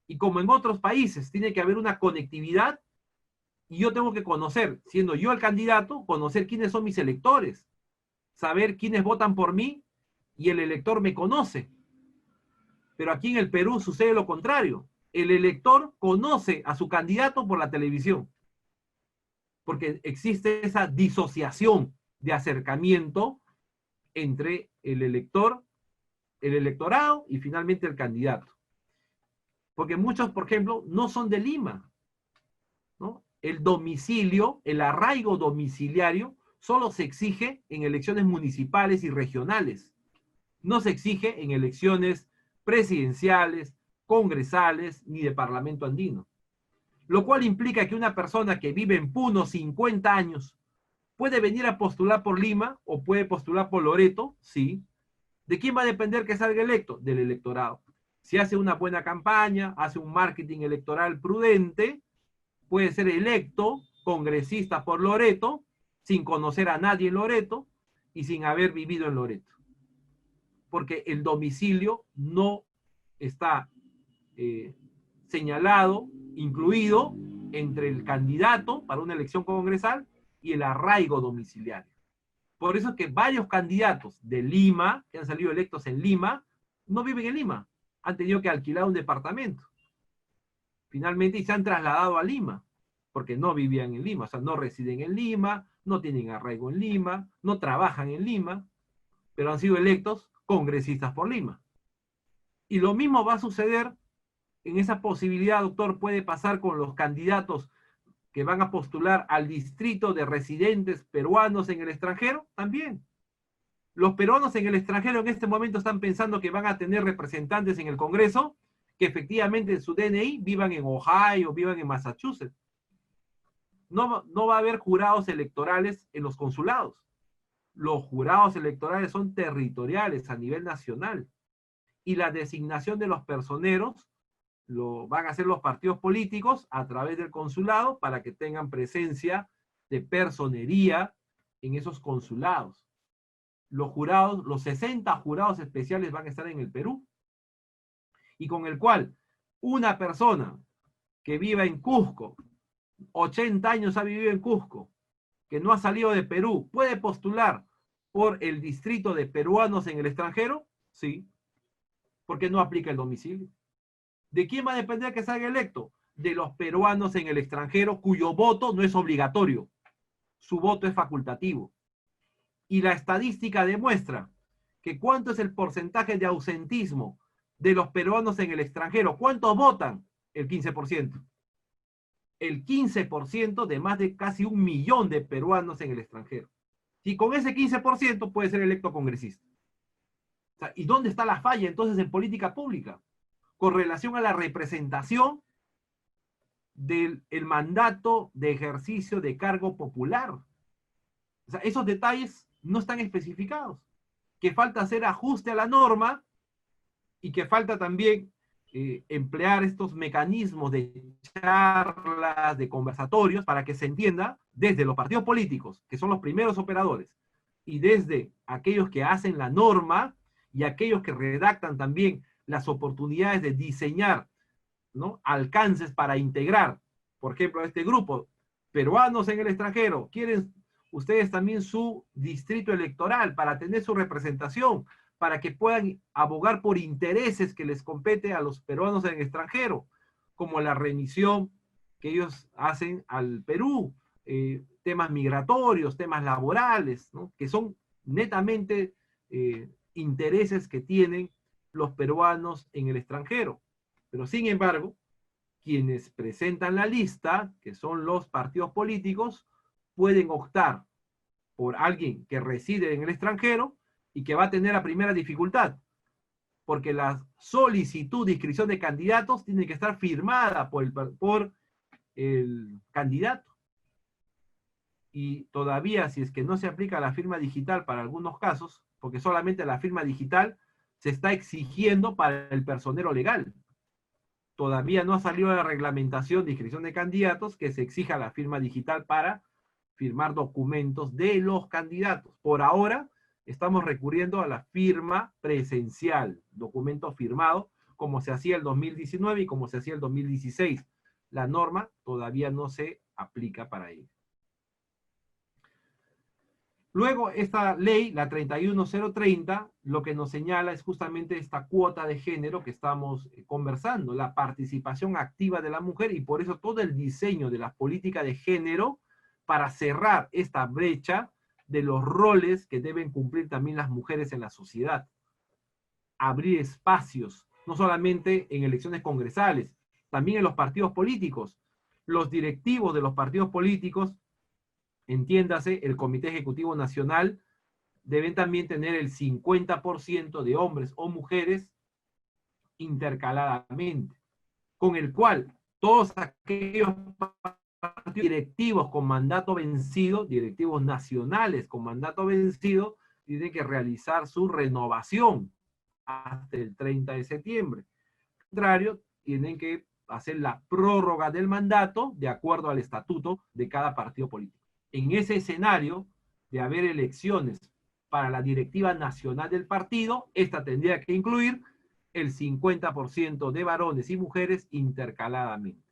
Y como en otros países, tiene que haber una conectividad y yo tengo que conocer, siendo yo el candidato, conocer quiénes son mis electores, saber quiénes votan por mí y el elector me conoce. Pero aquí en el Perú sucede lo contrario. El elector conoce a su candidato por la televisión, porque existe esa disociación de acercamiento entre el elector, el electorado y finalmente el candidato. Porque muchos, por ejemplo, no son de Lima, ¿no? El domicilio, el arraigo domiciliario, solo se exige en elecciones municipales y regionales. No se exige en elecciones presidenciales, congresales, ni de parlamento andino. Lo cual implica que una persona que vive en Puno 50 años puede venir a postular por Lima o puede postular por Loreto, sí. ¿De quién va a depender que salga electo? Del electorado. Si hace una buena campaña, hace un marketing electoral prudente, puede ser electo congresista por Loreto, sin conocer a nadie en Loreto y sin haber vivido en Loreto. Porque el domicilio no está señalado, incluido entre el candidato para una elección congresal y el arraigo domiciliario. Por eso es que varios candidatos de Lima, que han salido electos en Lima, no viven en Lima. Han tenido que alquilar un departamento. Finalmente, y se han trasladado a Lima, porque no vivían en Lima, o sea, no residen en Lima, no tienen arraigo en Lima, no trabajan en Lima, pero han sido electos congresistas por Lima. Y lo mismo va a suceder en esa posibilidad, doctor, puede pasar con los candidatos que van a postular al distrito de residentes peruanos en el extranjero, también. Los peruanos en el extranjero en este momento están pensando que van a tener representantes en el Congreso que efectivamente en su DNI vivan en Ohio, vivan en Massachusetts. No va a haber jurados electorales en los consulados. Los jurados electorales son territoriales a nivel nacional. Y la designación de los personeros lo van a hacer los partidos políticos a través del consulado para que tengan presencia de personería en esos consulados. Los jurados, los 60 jurados especiales van a estar en el Perú y con el cual una persona que viva en Cusco, 80 años ha vivido en Cusco, que no ha salido de Perú, ¿puede postular por el distrito de peruanos en el extranjero? Sí. porque no aplica el domicilio. ¿De quién va a depender que salga electo? De los peruanos en el extranjero cuyo voto no es obligatorio. Su voto es facultativo. Y la estadística demuestra que cuánto es el porcentaje de ausentismo de los peruanos en el extranjero. ¿Cuántos votan? El 15%. El 15% de más de casi 1 millón de peruanos en el extranjero. Y con ese 15% puede ser electo congresista. O sea, ¿y dónde está la falla entonces en política pública? Con relación a la representación del mandato de ejercicio de cargo popular. O sea, esos detalles no están especificados. Que falta hacer ajuste a la norma y que falta también emplear estos mecanismos de charlas, de conversatorios, para que se entienda desde los partidos políticos, que son los primeros operadores, y desde aquellos que hacen la norma y aquellos que redactan también las oportunidades de diseñar, ¿no?, alcances para integrar, por ejemplo, a este grupo, peruanos en el extranjero, quieren ustedes también su distrito electoral para tener su representación, para que puedan abogar por intereses que les compete a los peruanos en el extranjero, como la remisión que ellos hacen al Perú, temas migratorios, temas laborales, ¿no?, que son netamente intereses que tienen los peruanos en el extranjero. Pero sin embargo, quienes presentan la lista, que son los partidos políticos, pueden optar por alguien que reside en el extranjero y que va a tener la primera dificultad, porque la solicitud de inscripción de candidatos tiene que estar firmada por el candidato. Y todavía, si es que no se aplica la firma digital para algunos casos, porque solamente la firma digital se está exigiendo para el personero legal. Todavía no ha salido la reglamentación de inscripción de candidatos que se exija la firma digital para firmar documentos de los candidatos. Por ahora, estamos recurriendo a la firma presencial, documento firmado, como se hacía el 2019 y como se hacía el 2016. La norma todavía no se aplica para ello. Luego, esta ley, la 31030, lo que nos señala es justamente esta cuota de género que estamos conversando, la participación activa de la mujer, y por eso todo el diseño de la política de género para cerrar esta brecha de los roles que deben cumplir también las mujeres en la sociedad. Abrir espacios, no solamente en elecciones congresales, también en los partidos políticos. Los directivos de los partidos políticos, entiéndase, el Comité Ejecutivo Nacional, deben también tener el 50% de hombres o mujeres intercaladamente, con el cual todos aquellos directivos con mandato vencido, directivos nacionales con mandato vencido, tienen que realizar su renovación hasta el 30 de septiembre. Al contrario, tienen que hacer la prórroga del mandato de acuerdo al estatuto de cada partido político. En ese escenario de haber elecciones para la directiva nacional del partido, esta tendría que incluir el 50% de varones y mujeres intercaladamente,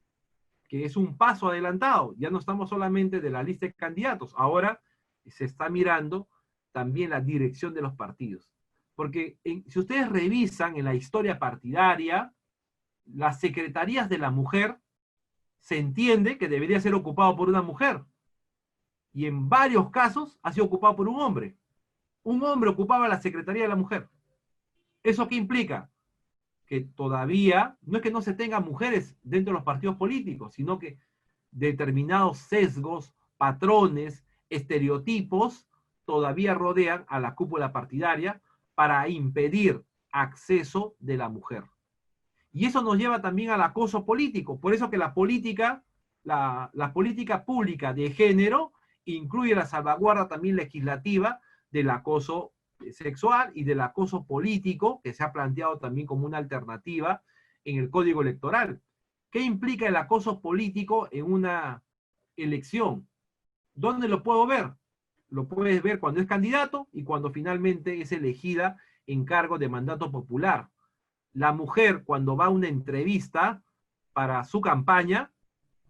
que es un paso adelantado. Ya no estamos solamente de la lista de candidatos, ahora se está mirando también la dirección de los partidos. Porque si ustedes revisan en la historia partidaria, las secretarías de la mujer, se entiende que debería ser ocupado por una mujer. Y en varios casos ha sido ocupado por un hombre. Un hombre ocupaba la secretaría de la mujer. ¿Eso qué implica? Que todavía, no es que no se tengan mujeres dentro de los partidos políticos, sino que determinados sesgos, patrones, estereotipos, todavía rodean a la cúpula partidaria para impedir acceso de la mujer. Y eso nos lleva también al acoso político. Por eso que la política pública de género incluye la salvaguarda también legislativa del acoso sexual y del acoso político, que se ha planteado también como una alternativa en el Código Electoral. ¿Qué implica el acoso político en una elección? ¿Dónde lo puedo ver? Lo puedes ver cuando es candidato y cuando finalmente es elegida en cargo de mandato popular. La mujer, cuando va a una entrevista para su campaña,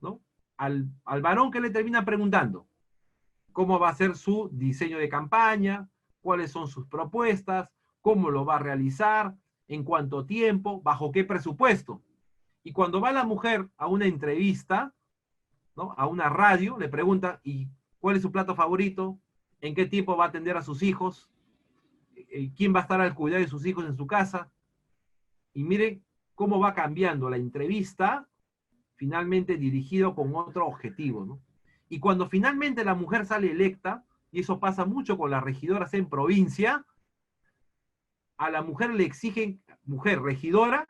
¿no?, al varón, que le termina preguntando cómo va a ser su diseño de campaña, cuáles son sus propuestas, cómo lo va a realizar, en cuánto tiempo, bajo qué presupuesto. Y cuando va la mujer a una entrevista, ¿no?, a una radio, le pregunta, ¿y cuál es su plato favorito? ¿En qué tiempo va a atender a sus hijos? ¿Quién va a estar al cuidado de sus hijos en su casa? Y miren cómo va cambiando la entrevista, finalmente dirigido con otro objetivo, ¿no? Y cuando finalmente la mujer sale electa, y eso pasa mucho con las regidoras en provincia, a la mujer le exigen, mujer regidora,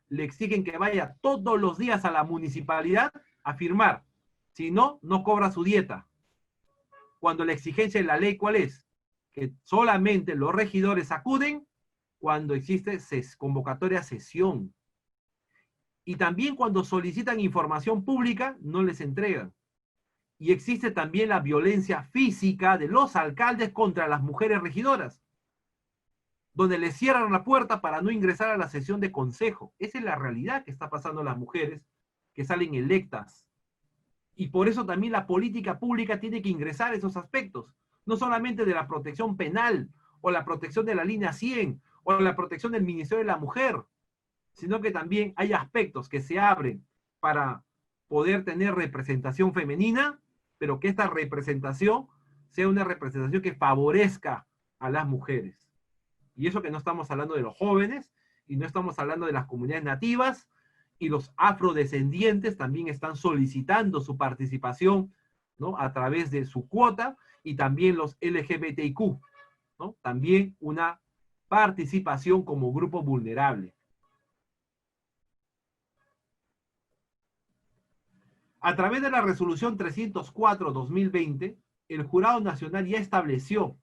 le exigen que vaya todos los días a la municipalidad a firmar. Si no, no cobra su dieta. Cuando la exigencia de la ley, ¿cuál es? Que solamente los regidores acuden cuando existe convocatoria a sesión. Y también cuando solicitan información pública, no les entregan. Y existe también la violencia física de los alcaldes contra las mujeres regidoras, donde les cierran la puerta para no ingresar a la sesión de consejo. Esa es la realidad que está pasando a las mujeres que salen electas. Y por eso también la política pública tiene que ingresar esos aspectos, no solamente de la protección penal, o la protección de la línea 100, o la protección del Ministerio de la Mujer, sino que también hay aspectos que se abren para poder tener representación femenina, pero que esta representación sea una representación que favorezca a las mujeres. Y eso que no estamos hablando de los jóvenes, y no estamos hablando de las comunidades nativas, y los afrodescendientes también están solicitando su participación, ¿no?, a través de su cuota, y también los LGBTIQ, ¿no?, también una participación como grupo vulnerable. A través de la resolución 304-2020, el Jurado Nacional ya estableció,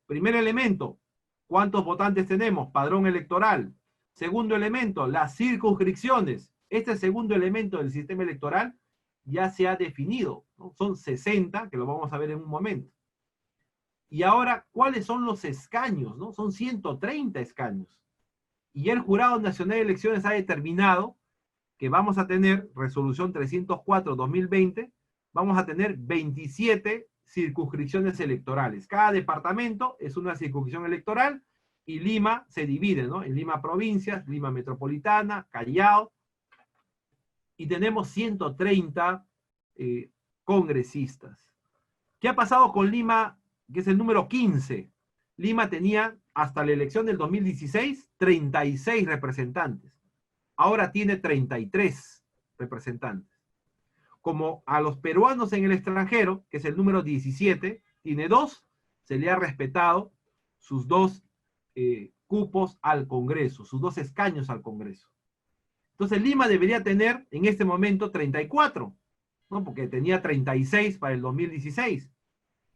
primer elemento, ¿cuántos votantes tenemos? Padrón electoral. Segundo elemento, las circunscripciones. Este segundo elemento del sistema electoral ya se ha definido, ¿no? Son 60, que lo vamos a ver en un momento. Y ahora, ¿cuáles son los escaños, ¿no? Son 130 escaños. Y el Jurado Nacional de Elecciones ha determinado que vamos a tener, resolución 304-2020, vamos a tener 27 circunscripciones electorales. Cada departamento es una circunscripción electoral, y Lima se divide, ¿no?, en Lima provincias, Lima metropolitana, Callao, y tenemos 130 congresistas. ¿Qué ha pasado con Lima, que es el número 15? Lima tenía, hasta la elección del 2016, 36 representantes. Ahora tiene 33 representantes. Como a los peruanos en el extranjero, que es el número 17, tiene 2, se le ha respetado sus 2 cupos al Congreso, sus 2 escaños al Congreso. Entonces Lima debería tener en este momento 34, ¿no?, porque tenía 36 para el 2016.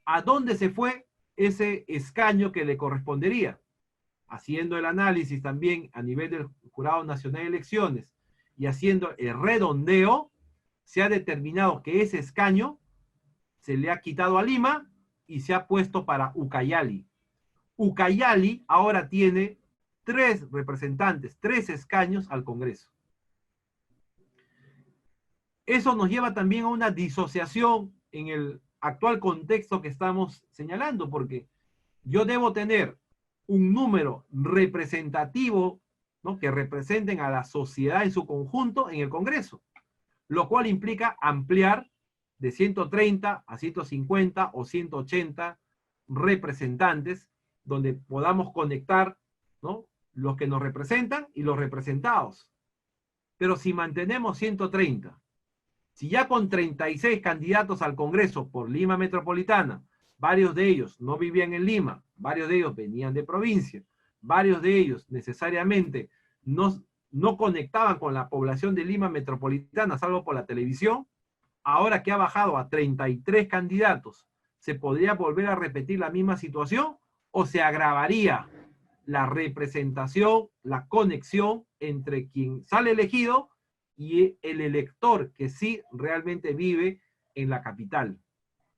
¿A dónde se fue ese escaño que le correspondería? Haciendo el análisis también a nivel del Jurado Nacional de Elecciones y haciendo el redondeo, se ha determinado que ese escaño se le ha quitado a Lima y se ha puesto para Ucayali. Ucayali ahora tiene 3 representantes, 3 escaños al Congreso. Eso nos lleva también a una disociación en el actual contexto que estamos señalando, porque yo debo tener un número representativo, ¿no?, que representen a la sociedad en su conjunto en el Congreso, lo cual implica ampliar de 130 a 150 o 180 representantes, donde podamos conectar, ¿no?, los que nos representan y los representados. Pero si mantenemos 130, si ya con 36 candidatos al Congreso por Lima Metropolitana, varios de ellos no vivían en Lima, varios de ellos venían de provincia, varios de ellos necesariamente no conectaban con la población de Lima Metropolitana, salvo por la televisión, ahora que ha bajado a 33 candidatos, ¿se podría volver a repetir la misma situación o se agravaría la representación, la conexión entre quien sale elegido y el elector que sí realmente vive en la capital,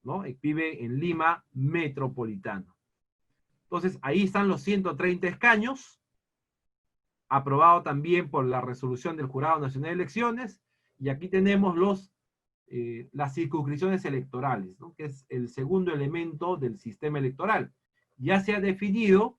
¿no?, vive en Lima Metropolitana? Entonces, ahí están los 130 escaños, aprobado también por la resolución del Jurado Nacional de Elecciones, y aquí tenemos las circunscripciones electorales, ¿no?, que es el segundo elemento del sistema electoral. Ya se ha definido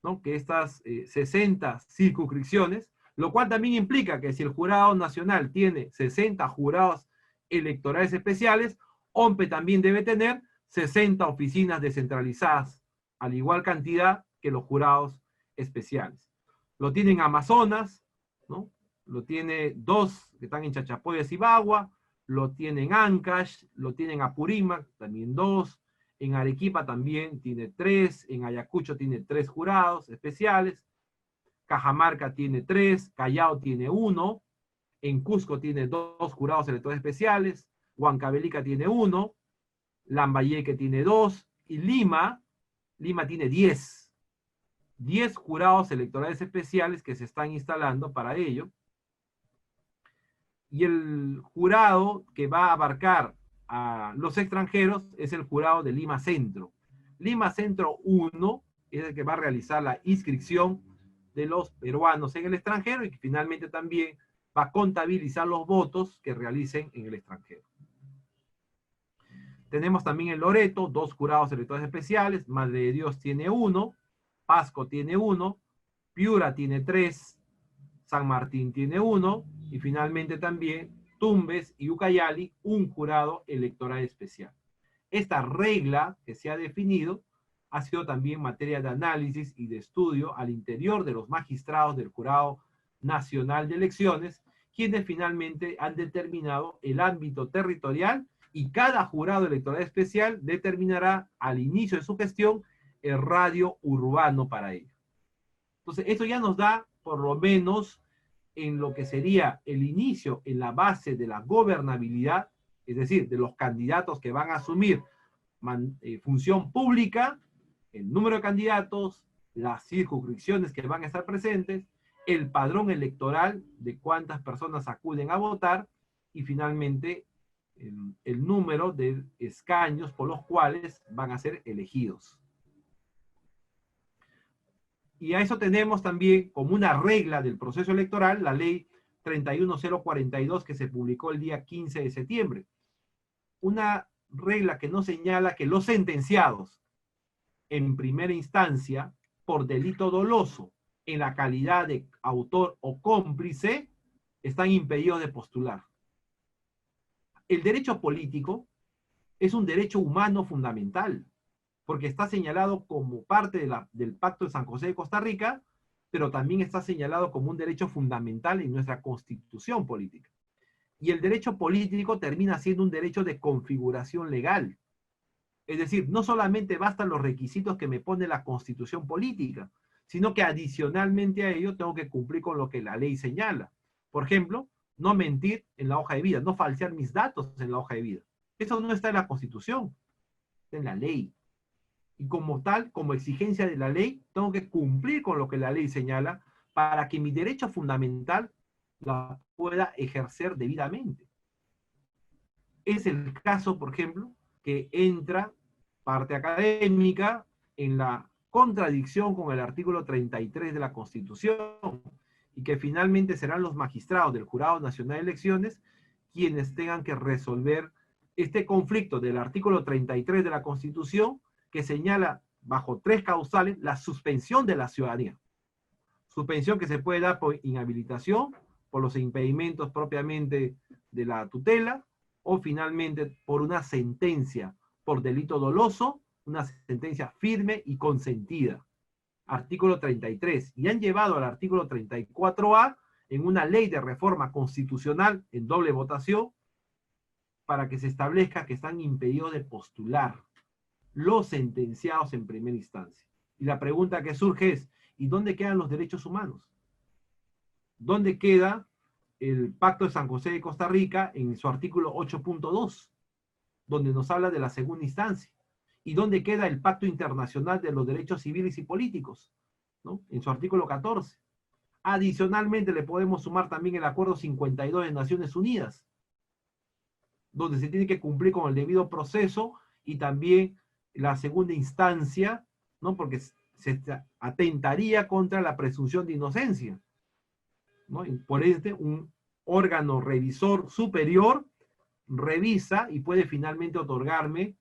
¿no? Que estas 60 circunscripciones, lo cual también implica que si el jurado nacional tiene 60 jurados electorales especiales, OMPE también debe tener 60 oficinas descentralizadas, al igual cantidad que los jurados especiales. Lo tienen Amazonas, ¿no? Lo tiene 2 que están en Chachapoyas y Bagua, lo tienen Ancash, lo tienen Apurímac, también 2, en Arequipa también tiene 3, en Ayacucho tiene 3 jurados especiales, Cajamarca tiene 3, Callao tiene 1, en Cusco tiene 2 jurados electorales especiales, Huancavelica tiene 1, Lambayeque tiene 2, y Lima tiene 10 jurados electorales especiales que se están instalando para ello. Y el jurado que va a abarcar a los extranjeros es el jurado de Lima Centro. Lima Centro 1 es el que va a realizar la inscripción de los peruanos en el extranjero y que finalmente también va a contabilizar los votos que realicen en el extranjero. Tenemos también en Loreto 2 jurados electorales especiales, Madre de Dios tiene 1, Pasco tiene 1, Piura tiene 3, San Martín tiene 1, y finalmente también Tumbes y Ucayali, un jurado electoral especial. Esta regla que se ha definido ha sido también materia de análisis y de estudio al interior de los magistrados del Jurado Nacional de Elecciones, quienes finalmente han determinado el ámbito territorial y cada jurado electoral especial determinará al inicio de su gestión el radio urbano para ello. Entonces, esto ya nos da por lo menos en lo que sería el inicio en la base de la gobernabilidad, es decir, de los candidatos que van a asumir función pública, el número de candidatos, las circunscripciones que van a estar presentes, el padrón electoral de cuántas personas acuden a votar y finalmente el número de escaños por los cuales van a ser elegidos. Y a eso tenemos también como una regla del proceso electoral la ley 31042 que se publicó el día 15 de septiembre. Una regla que nos señala que los sentenciados en primera instancia por delito doloso en la calidad de autor o cómplice están impedidos de postular. El derecho político es un derecho humano fundamental, porque está señalado como parte del Pacto de San José de Costa Rica, pero también está señalado como un derecho fundamental en nuestra Constitución política. Y el derecho político termina siendo un derecho de configuración legal. Es decir, no solamente bastan los requisitos que me pone la Constitución política, sino que adicionalmente a ello tengo que cumplir con lo que la ley señala. Por ejemplo, no mentir en la hoja de vida, no falsear mis datos en la hoja de vida. Eso no está en la Constitución, está en la ley. Y como tal, como exigencia de la ley, tengo que cumplir con lo que la ley señala para que mi derecho fundamental la pueda ejercer debidamente. Es el caso, por ejemplo, que entra parte académica en la contradicción con el artículo 33 de la Constitución y que finalmente serán los magistrados del Jurado Nacional de Elecciones quienes tengan que resolver este conflicto del artículo 33 de la Constitución que señala bajo 3 causales la suspensión de la ciudadanía. Suspensión que se puede dar por inhabilitación, por los impedimentos propiamente de la tutela, o finalmente por una sentencia por delito doloso, una sentencia firme y consentida. Artículo 33. Y han llevado al artículo 34A en una ley de reforma constitucional en doble votación para que se establezca que están impedidos de postular los sentenciados en primera instancia. Y la pregunta que surge es, ¿y dónde quedan los derechos humanos? ¿Dónde queda el Pacto de San José de Costa Rica en su artículo 8.2, donde nos habla de la segunda instancia? ¿Y dónde queda el Pacto Internacional de los Derechos Civiles y Políticos, ¿no? En su artículo 14. Adicionalmente le podemos sumar también el Acuerdo 52 de Naciones Unidas, donde se tiene que cumplir con el debido proceso y también la segunda instancia, ¿no? Porque se atentaría contra la presunción de inocencia, ¿no? Y por un órgano revisor superior revisa y puede finalmente otorgarme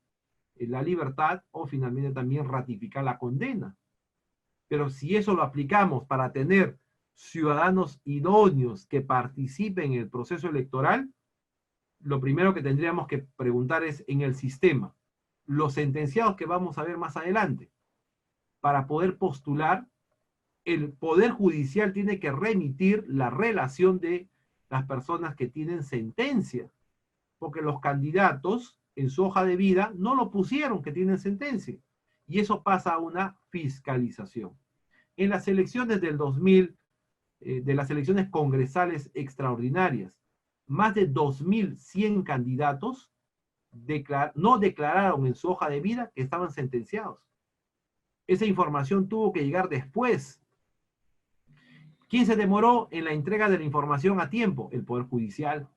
la libertad o finalmente también ratificar la condena. Pero si eso lo aplicamos para tener ciudadanos idóneos que participen en el proceso electoral, lo primero que tendríamos que preguntar es en el sistema, los sentenciados que vamos a ver más adelante, para poder postular, el Poder Judicial tiene que remitir la relación de las personas que tienen sentencia, porque los candidatos en su hoja de vida no lo pusieron que tienen sentencia, y eso pasa a una fiscalización. En las elecciones del 2000, de las elecciones congresales extraordinarias, más de 2.100 candidatos no declararon en su hoja de vida que estaban sentenciados. Esa información tuvo que llegar después. ¿Quién se demoró en la entrega de la información a tiempo? El Poder Judicial.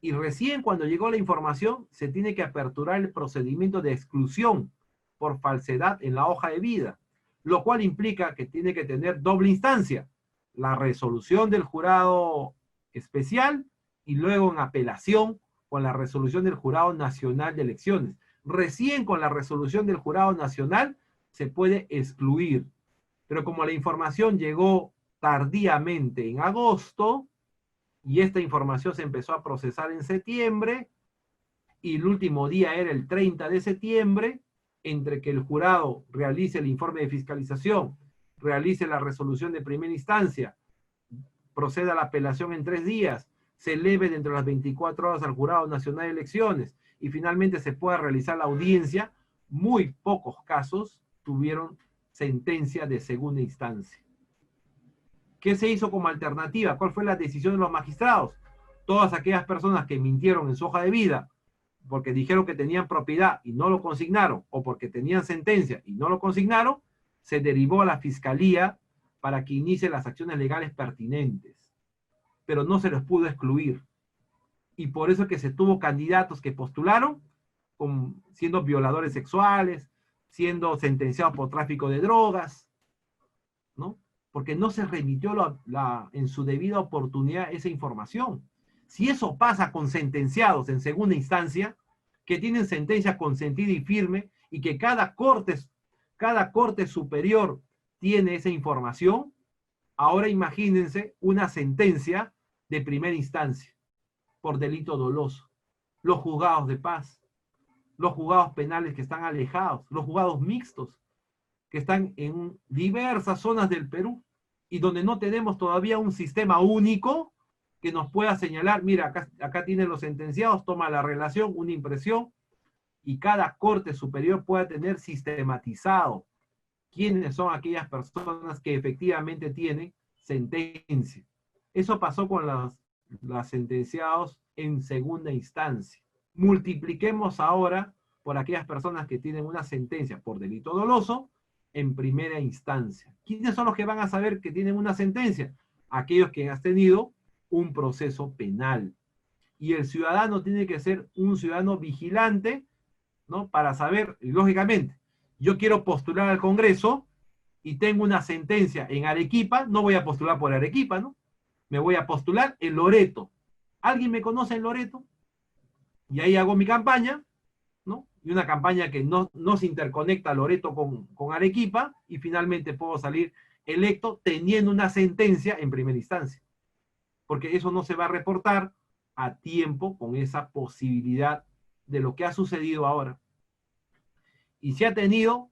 Y recién cuando llegó la información, se tiene que aperturar el procedimiento de exclusión por falsedad en la hoja de vida, lo cual implica que tiene que tener doble instancia, la resolución del jurado especial y luego en apelación con la resolución del Jurado Nacional de Elecciones. Recién con la resolución del Jurado Nacional se puede excluir. Pero como la información llegó tardíamente en agosto, y esta información se empezó a procesar en septiembre, y el último día era el 30 de septiembre, entre que el jurado realice el informe de fiscalización, realice la resolución de primera instancia, proceda a la apelación en 3 días, se eleve dentro de las 24 horas al Jurado Nacional de Elecciones, y finalmente se pueda realizar la audiencia, muy pocos casos tuvieron sentencia de segunda instancia. ¿Qué se hizo como alternativa? ¿Cuál fue la decisión de los magistrados? Todas aquellas personas que mintieron en su hoja de vida porque dijeron que tenían propiedad y no lo consignaron, o porque tenían sentencia y no lo consignaron, se derivó a la fiscalía para que inicie las acciones legales pertinentes. Pero no se les pudo excluir. Y por eso es que se tuvo candidatos que postularon siendo violadores sexuales, siendo sentenciados por tráfico de drogas, ¿no? Porque no se remitió en su debida oportunidad esa información. Si eso pasa con sentenciados en segunda instancia, que tienen sentencia consentida y firme, y que cada corte superior tiene esa información, ahora imagínense una sentencia de primera instancia por delito doloso. Los juzgados de paz, los juzgados penales que están alejados, los juzgados mixtos, que están en diversas zonas del Perú, y donde no tenemos todavía un sistema único que nos pueda señalar, mira, acá tienen los sentenciados, toma la relación, una impresión, y cada corte superior pueda tener sistematizado quiénes son aquellas personas que efectivamente tienen sentencia. Eso pasó con los sentenciados en segunda instancia. Multipliquemos ahora por aquellas personas que tienen una sentencia por delito doloso en primera instancia. ¿Quiénes son los que van a saber que tienen una sentencia? Aquellos que han tenido un proceso penal. Y el ciudadano tiene que ser un ciudadano vigilante, ¿no? Para saber, y lógicamente, yo quiero postular al Congreso y tengo una sentencia en Arequipa, no voy a postular por Arequipa, ¿no? Me voy a postular en Loreto. ¿Alguien me conoce en Loreto? Y ahí hago mi campaña, ¿no? Y una campaña que no se interconecta Loreto con Arequipa, y finalmente puedo salir electo teniendo una sentencia en primera instancia. Porque eso no se va a reportar a tiempo con esa posibilidad de lo que ha sucedido ahora. Y se ha tenido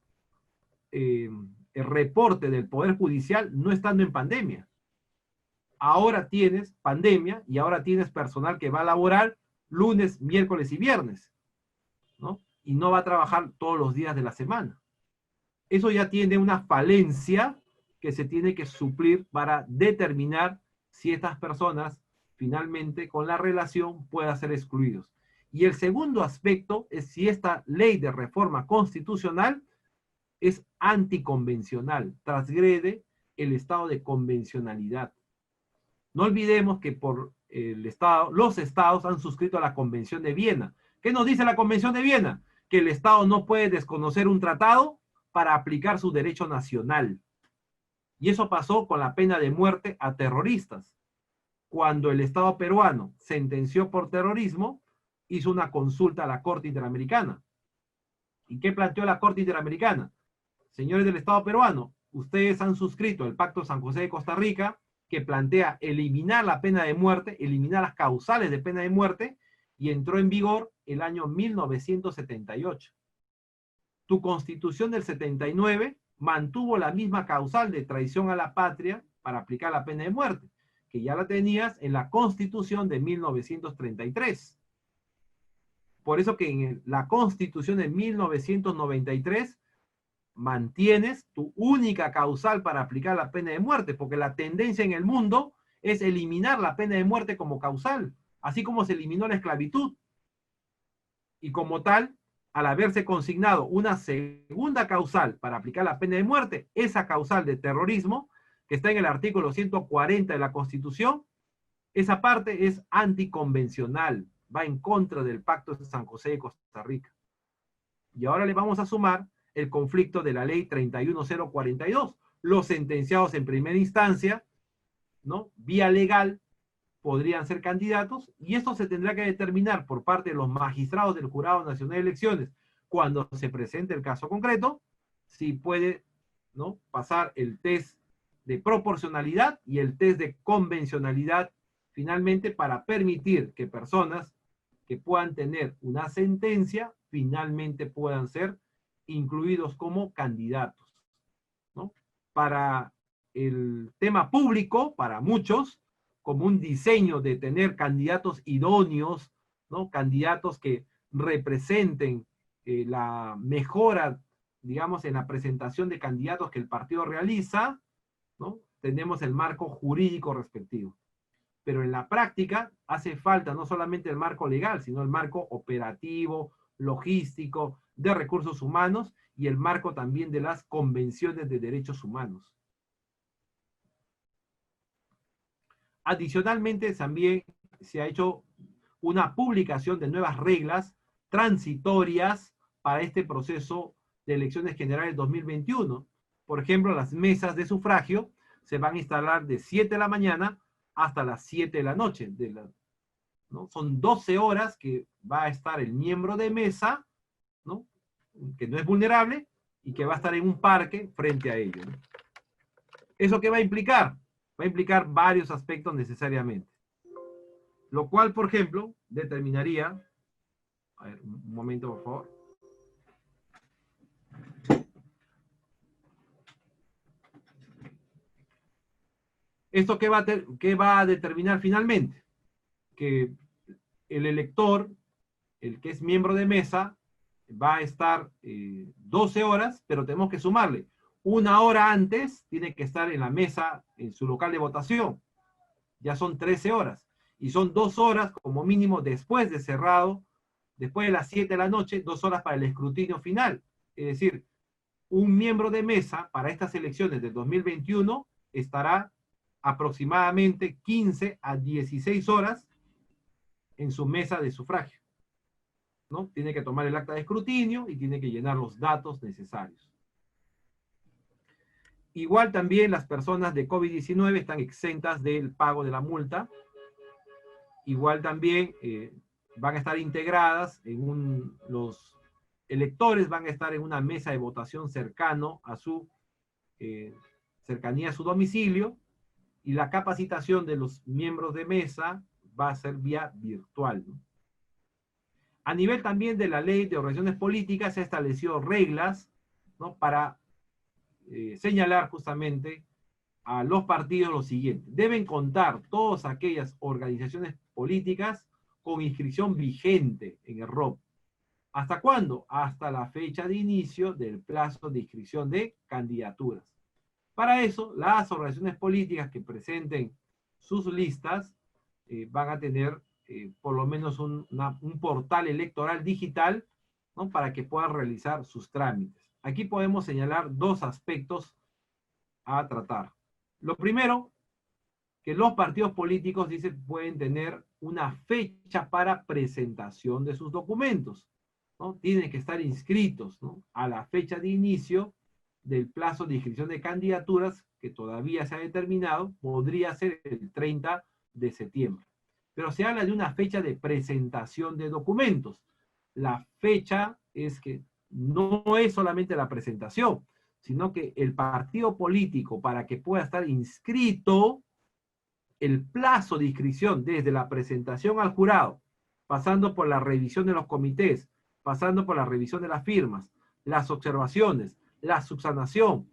el reporte del Poder Judicial no estando en pandemia. Ahora tienes pandemia y ahora tienes personal que va a laborar lunes, miércoles y viernes, ¿no? Y no va a trabajar todos los días de la semana. Eso ya tiene una falencia que se tiene que suplir para determinar si estas personas finalmente con la relación puedan ser excluidos. Y el segundo aspecto es si esta ley de reforma constitucional es anticonvencional, transgrede el estado de convencionalidad. No olvidemos que por los estados han suscrito a la Convención de Viena. ¿Qué nos dice la Convención de Viena? Que el Estado no puede desconocer un tratado para aplicar su derecho nacional. Y eso pasó con la pena de muerte a terroristas. Cuando el Estado peruano sentenció por terrorismo, hizo una consulta a la Corte Interamericana. ¿Y qué planteó la Corte Interamericana? Señores del Estado peruano, ustedes han suscrito el Pacto San José de Costa Rica, que plantea eliminar la pena de muerte, eliminar las causales de pena de muerte, y entró en vigor el año 1978. Tu Constitución del 79 mantuvo la misma causal de traición a la patria para aplicar la pena de muerte, que ya la tenías en la Constitución de 1933. Por eso que en la Constitución de 1993 mantienes tu única causal para aplicar la pena de muerte, porque la tendencia en el mundo es eliminar la pena de muerte como causal, así como se eliminó la esclavitud. Y como tal, al haberse consignado una segunda causal para aplicar la pena de muerte, esa causal de terrorismo, que está en el artículo 140 de la Constitución, esa parte es anticonvencional, va en contra del Pacto de San José de Costa Rica. Y ahora le vamos a sumar el conflicto de la ley 31042. Los sentenciados en primera instancia, ¿no?, vía legal, podrían ser candidatos, y esto se tendrá que determinar por parte de los magistrados del Jurado Nacional de Elecciones cuando se presente el caso concreto, si puede, ¿no?, pasar el test de proporcionalidad y el test de convencionalidad finalmente, para permitir que personas que puedan tener una sentencia finalmente puedan ser incluidos como candidatos, ¿no? Para el tema público, para muchos, como un diseño de tener candidatos idóneos, ¿no?, candidatos que representen la mejora, digamos, en la presentación de candidatos que el partido realiza, ¿no? Tenemos el marco jurídico respectivo. Pero en la práctica hace falta no solamente el marco legal, sino el marco operativo, logístico, de recursos humanos, y el marco también de las convenciones de derechos humanos. Adicionalmente, también se ha hecho una publicación de nuevas reglas transitorias para este proceso de elecciones generales 2021. Por ejemplo, las mesas de sufragio se van a instalar de 7 de la mañana hasta las 7 de la noche. ¿No? Son 12 horas que va a estar el miembro de mesa, ¿no?, que no es vulnerable y que va a estar en un parque frente a ello, ¿no? ¿Eso qué va a implicar? Va a implicar varios aspectos necesariamente. Lo cual, por ejemplo, determinaría... A ver, un momento, por favor. ¿Esto qué va a determinar finalmente? Que el elector, el que es miembro de mesa, va a estar 12 horas, pero tenemos que sumarle. Una hora antes tiene que estar en la mesa, en su local de votación. Ya son 13 horas. Y son 2 horas como mínimo después de cerrado, después de las 7 de la noche, 2 horas para el escrutinio final. Es decir, un miembro de mesa para estas elecciones del 2021 estará aproximadamente 15 a 16 horas en su mesa de sufragio, ¿no? Tiene que tomar el acta de escrutinio y tiene que llenar los datos necesarios. Igual también las personas de COVID-19 están exentas del pago de la multa. Igual también van a estar integradas en los electores van a estar en una mesa de votación cercano a su cercanía a su domicilio, y la capacitación de los miembros de mesa va a ser vía virtual, ¿no? A nivel también de la ley de organizaciones políticas se ha establecido reglas, ¿no?, para señalar justamente a los partidos lo siguiente: deben contar todas aquellas organizaciones políticas con inscripción vigente en el ROP. ¿Hasta cuándo? Hasta la fecha de inicio del plazo de inscripción de candidaturas. Para eso, las organizaciones políticas que presenten sus listas van a tener por lo menos un portal electoral digital, ¿no?, para que puedan realizar sus trámites. Aquí podemos señalar dos aspectos a tratar. Lo primero, que los partidos políticos, dice, pueden tener una fecha para presentación de sus documentos, ¿no? Tienen que estar inscritos, ¿no?, a la fecha de inicio del plazo de inscripción de candidaturas, que todavía se ha determinado, podría ser el 30 de septiembre. Pero se habla de una fecha de presentación de documentos. La fecha es que no es solamente la presentación, sino que el partido político, para que pueda estar inscrito, el plazo de inscripción desde la presentación al jurado, pasando por la revisión de los comités, pasando por la revisión de las firmas, las observaciones, la subsanación,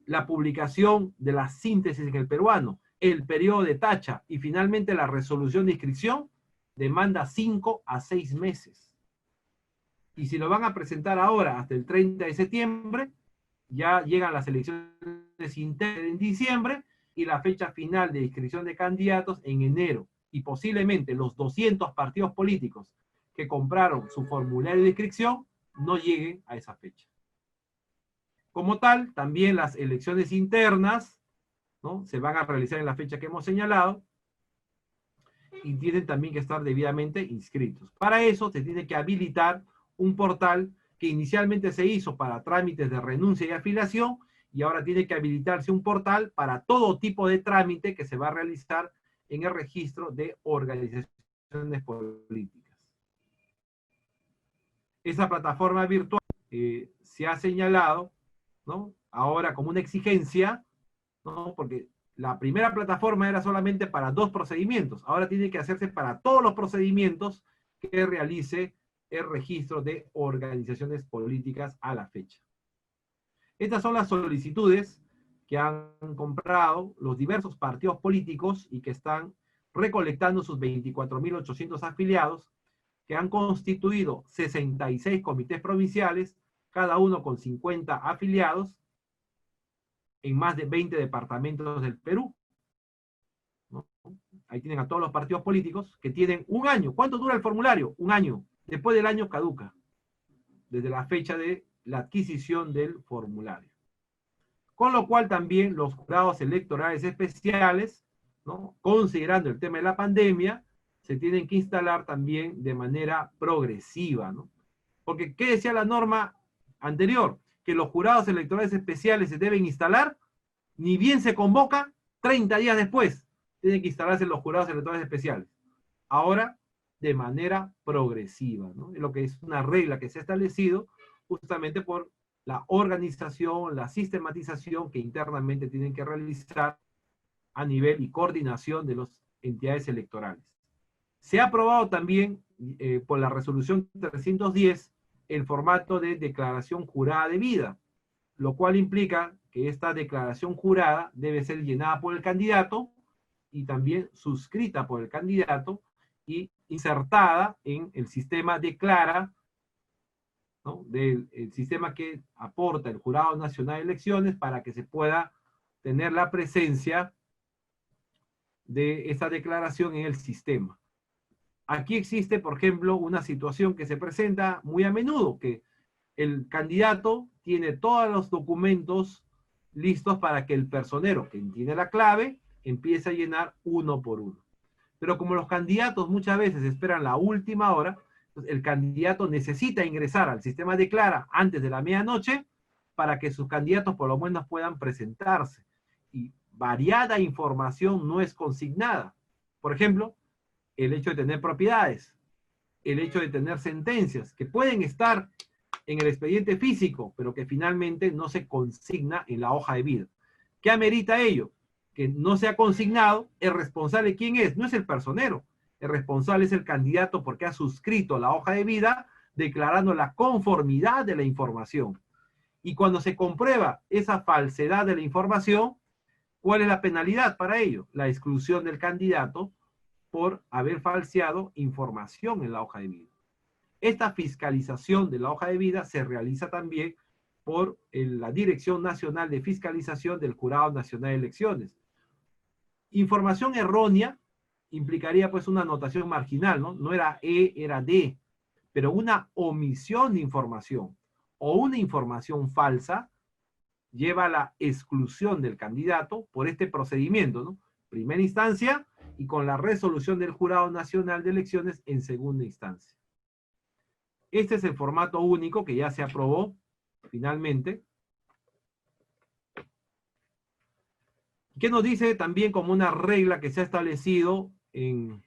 la publicación de la síntesis en el peruano, el periodo de tacha y finalmente la resolución de inscripción, demanda 5 a 6 meses. Y si lo van a presentar ahora hasta el 30 de septiembre, ya llegan las elecciones internas en diciembre y la fecha final de inscripción de candidatos en enero. Y posiblemente los 200 partidos políticos que compraron su formulario de inscripción no lleguen a esa fecha. Como tal, también las elecciones internas, ¿no?, se van a realizar en la fecha que hemos señalado y tienen también que estar debidamente inscritos. Para eso se tiene que habilitar un portal que inicialmente se hizo para trámites de renuncia y afiliación y ahora tiene que habilitarse un portal para todo tipo de trámite que se va a realizar en el registro de organizaciones políticas. Esa plataforma virtual se ha señalado, ¿no?, ahora como una exigencia, ¿no?, porque la primera plataforma era solamente para 2 procedimientos, ahora tiene que hacerse para todos los procedimientos que realice el registro de organizaciones políticas a la fecha. Estas son las solicitudes que han comprado los diversos partidos políticos y que están recolectando sus 24.800 afiliados, que han constituido 66 comités provinciales, cada uno con 50 afiliados, en más de 20 departamentos del Perú, ¿no? Ahí tienen a todos los partidos políticos que tienen un año. ¿Cuánto dura el formulario? Un año. Después del año caduca, desde la fecha de la adquisición del formulario. Con lo cual también los jurados electorales especiales, ¿no?, considerando el tema de la pandemia, se tienen que instalar también de manera progresiva, ¿no? Porque, ¿qué decía la norma anterior? Que los jurados electorales especiales se deben instalar, ni bien se convoca, 30 días después tienen que instalarse los jurados electorales especiales. Ahora, de manera progresiva, ¿no? Lo que es una regla que se ha establecido justamente por la organización, la sistematización que internamente tienen que realizar a nivel y coordinación de las entidades electorales. Se ha aprobado también por la resolución 310 el formato de declaración jurada de vida, lo cual implica que esta declaración jurada debe ser llenada por el candidato y también suscrita por el candidato y insertada en el sistema Declara, ¿no?, del sistema que aporta el Jurado Nacional de Elecciones para que se pueda tener la presencia de esta declaración en el sistema. Aquí existe, por ejemplo, una situación que se presenta muy a menudo, que el candidato tiene todos los documentos listos para que el personero, que tiene la clave, empiece a llenar uno por uno. Pero como los candidatos muchas veces esperan la última hora, el candidato necesita ingresar al sistema Declara antes de la medianoche para que sus candidatos por lo menos puedan presentarse. Y variada información no es consignada. Por ejemplo, el hecho de tener propiedades, el hecho de tener sentencias, que pueden estar en el expediente físico, pero que finalmente no se consigna en la hoja de vida. ¿Qué amerita ello? Que no se ha consignado, el responsable, ¿quién es? No es el personero, el responsable es el candidato porque ha suscrito la hoja de vida declarando la conformidad de la información. Y cuando se comprueba esa falsedad de la información, ¿cuál es la penalidad para ello? La exclusión del candidato por haber falseado información en la hoja de vida. Esta fiscalización de la hoja de vida se realiza también por la Dirección Nacional de Fiscalización del Jurado Nacional de Elecciones. Información errónea implicaría pues una anotación marginal, ¿no? No era E, era D, pero una omisión de información o una información falsa lleva a la exclusión del candidato por este procedimiento, ¿no? Primera instancia y con la resolución del Jurado Nacional de Elecciones en segunda instancia. Este es el formato único que ya se aprobó finalmente. ¿Qué nos dice también como una regla que se ha establecido en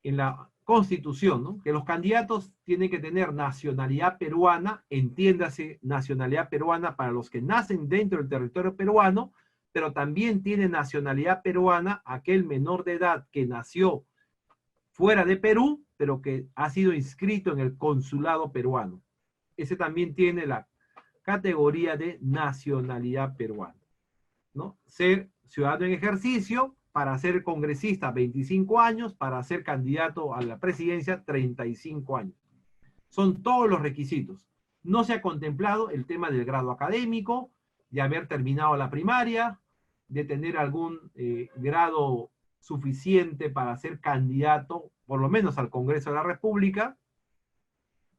la Constitución, ¿no? Que los candidatos tienen que tener nacionalidad peruana, entiéndase nacionalidad peruana para los que nacen dentro del territorio peruano, pero también tiene nacionalidad peruana aquel menor de edad que nació fuera de Perú, pero que ha sido inscrito en el consulado peruano. Ese también tiene la categoría de nacionalidad peruana, ¿no? Ser ciudadano en ejercicio, para ser congresista 25 años, para ser candidato a la presidencia 35 años. Son todos los requisitos. No se ha contemplado el tema del grado académico, de haber terminado la primaria, de tener algún grado suficiente para ser candidato, por lo menos al Congreso de la República,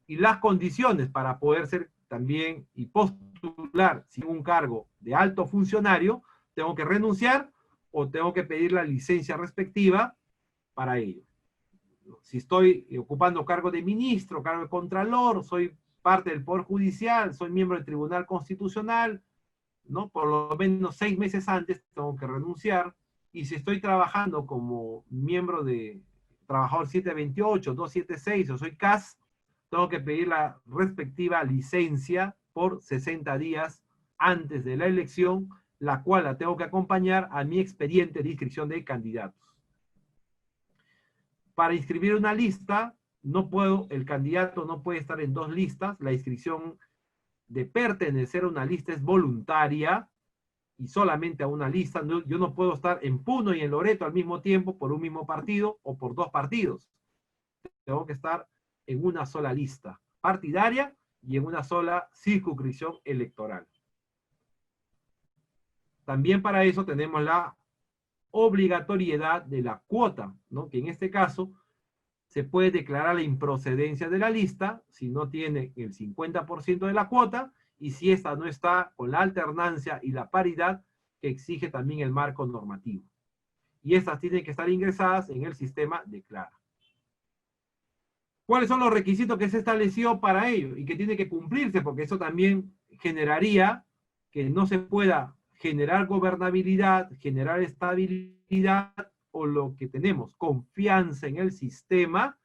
y las condiciones para poder ser también y postular sin un cargo de alto funcionario, tengo que renunciar o tengo que pedir la licencia respectiva para ello. Si estoy ocupando cargo de ministro, cargo de contralor, soy parte del Poder Judicial, soy miembro del Tribunal Constitucional, ¿no? Por lo menos 6 meses antes tengo que renunciar. Y si estoy trabajando como miembro de trabajador 728, 276 o soy CAS, tengo que pedir la respectiva licencia por 60 días antes de la elección, la cual la tengo que acompañar a mi expediente de inscripción de candidatos. Para inscribir una lista, el candidato no puede estar en 2 listas. La inscripción de pertenecer a una lista es voluntaria y solamente a una lista. Yo no puedo estar en Puno y en Loreto al mismo tiempo por un mismo partido o por 2 partidos. Tengo que estar en una sola lista partidaria y en una sola circunscripción electoral. También para eso tenemos la obligatoriedad de la cuota, ¿no? Que en este caso se puede declarar la improcedencia de la lista si no tiene el 50% de la cuota y si esta no está con la alternancia y la paridad que exige también el marco normativo. Y estas tienen que estar ingresadas en el sistema Declara. ¿Cuáles son los requisitos que se estableció para ello y que tiene que cumplirse? Porque eso también generaría que no se pueda generar gobernabilidad, generar estabilidad o lo que tenemos, confianza en el sistema,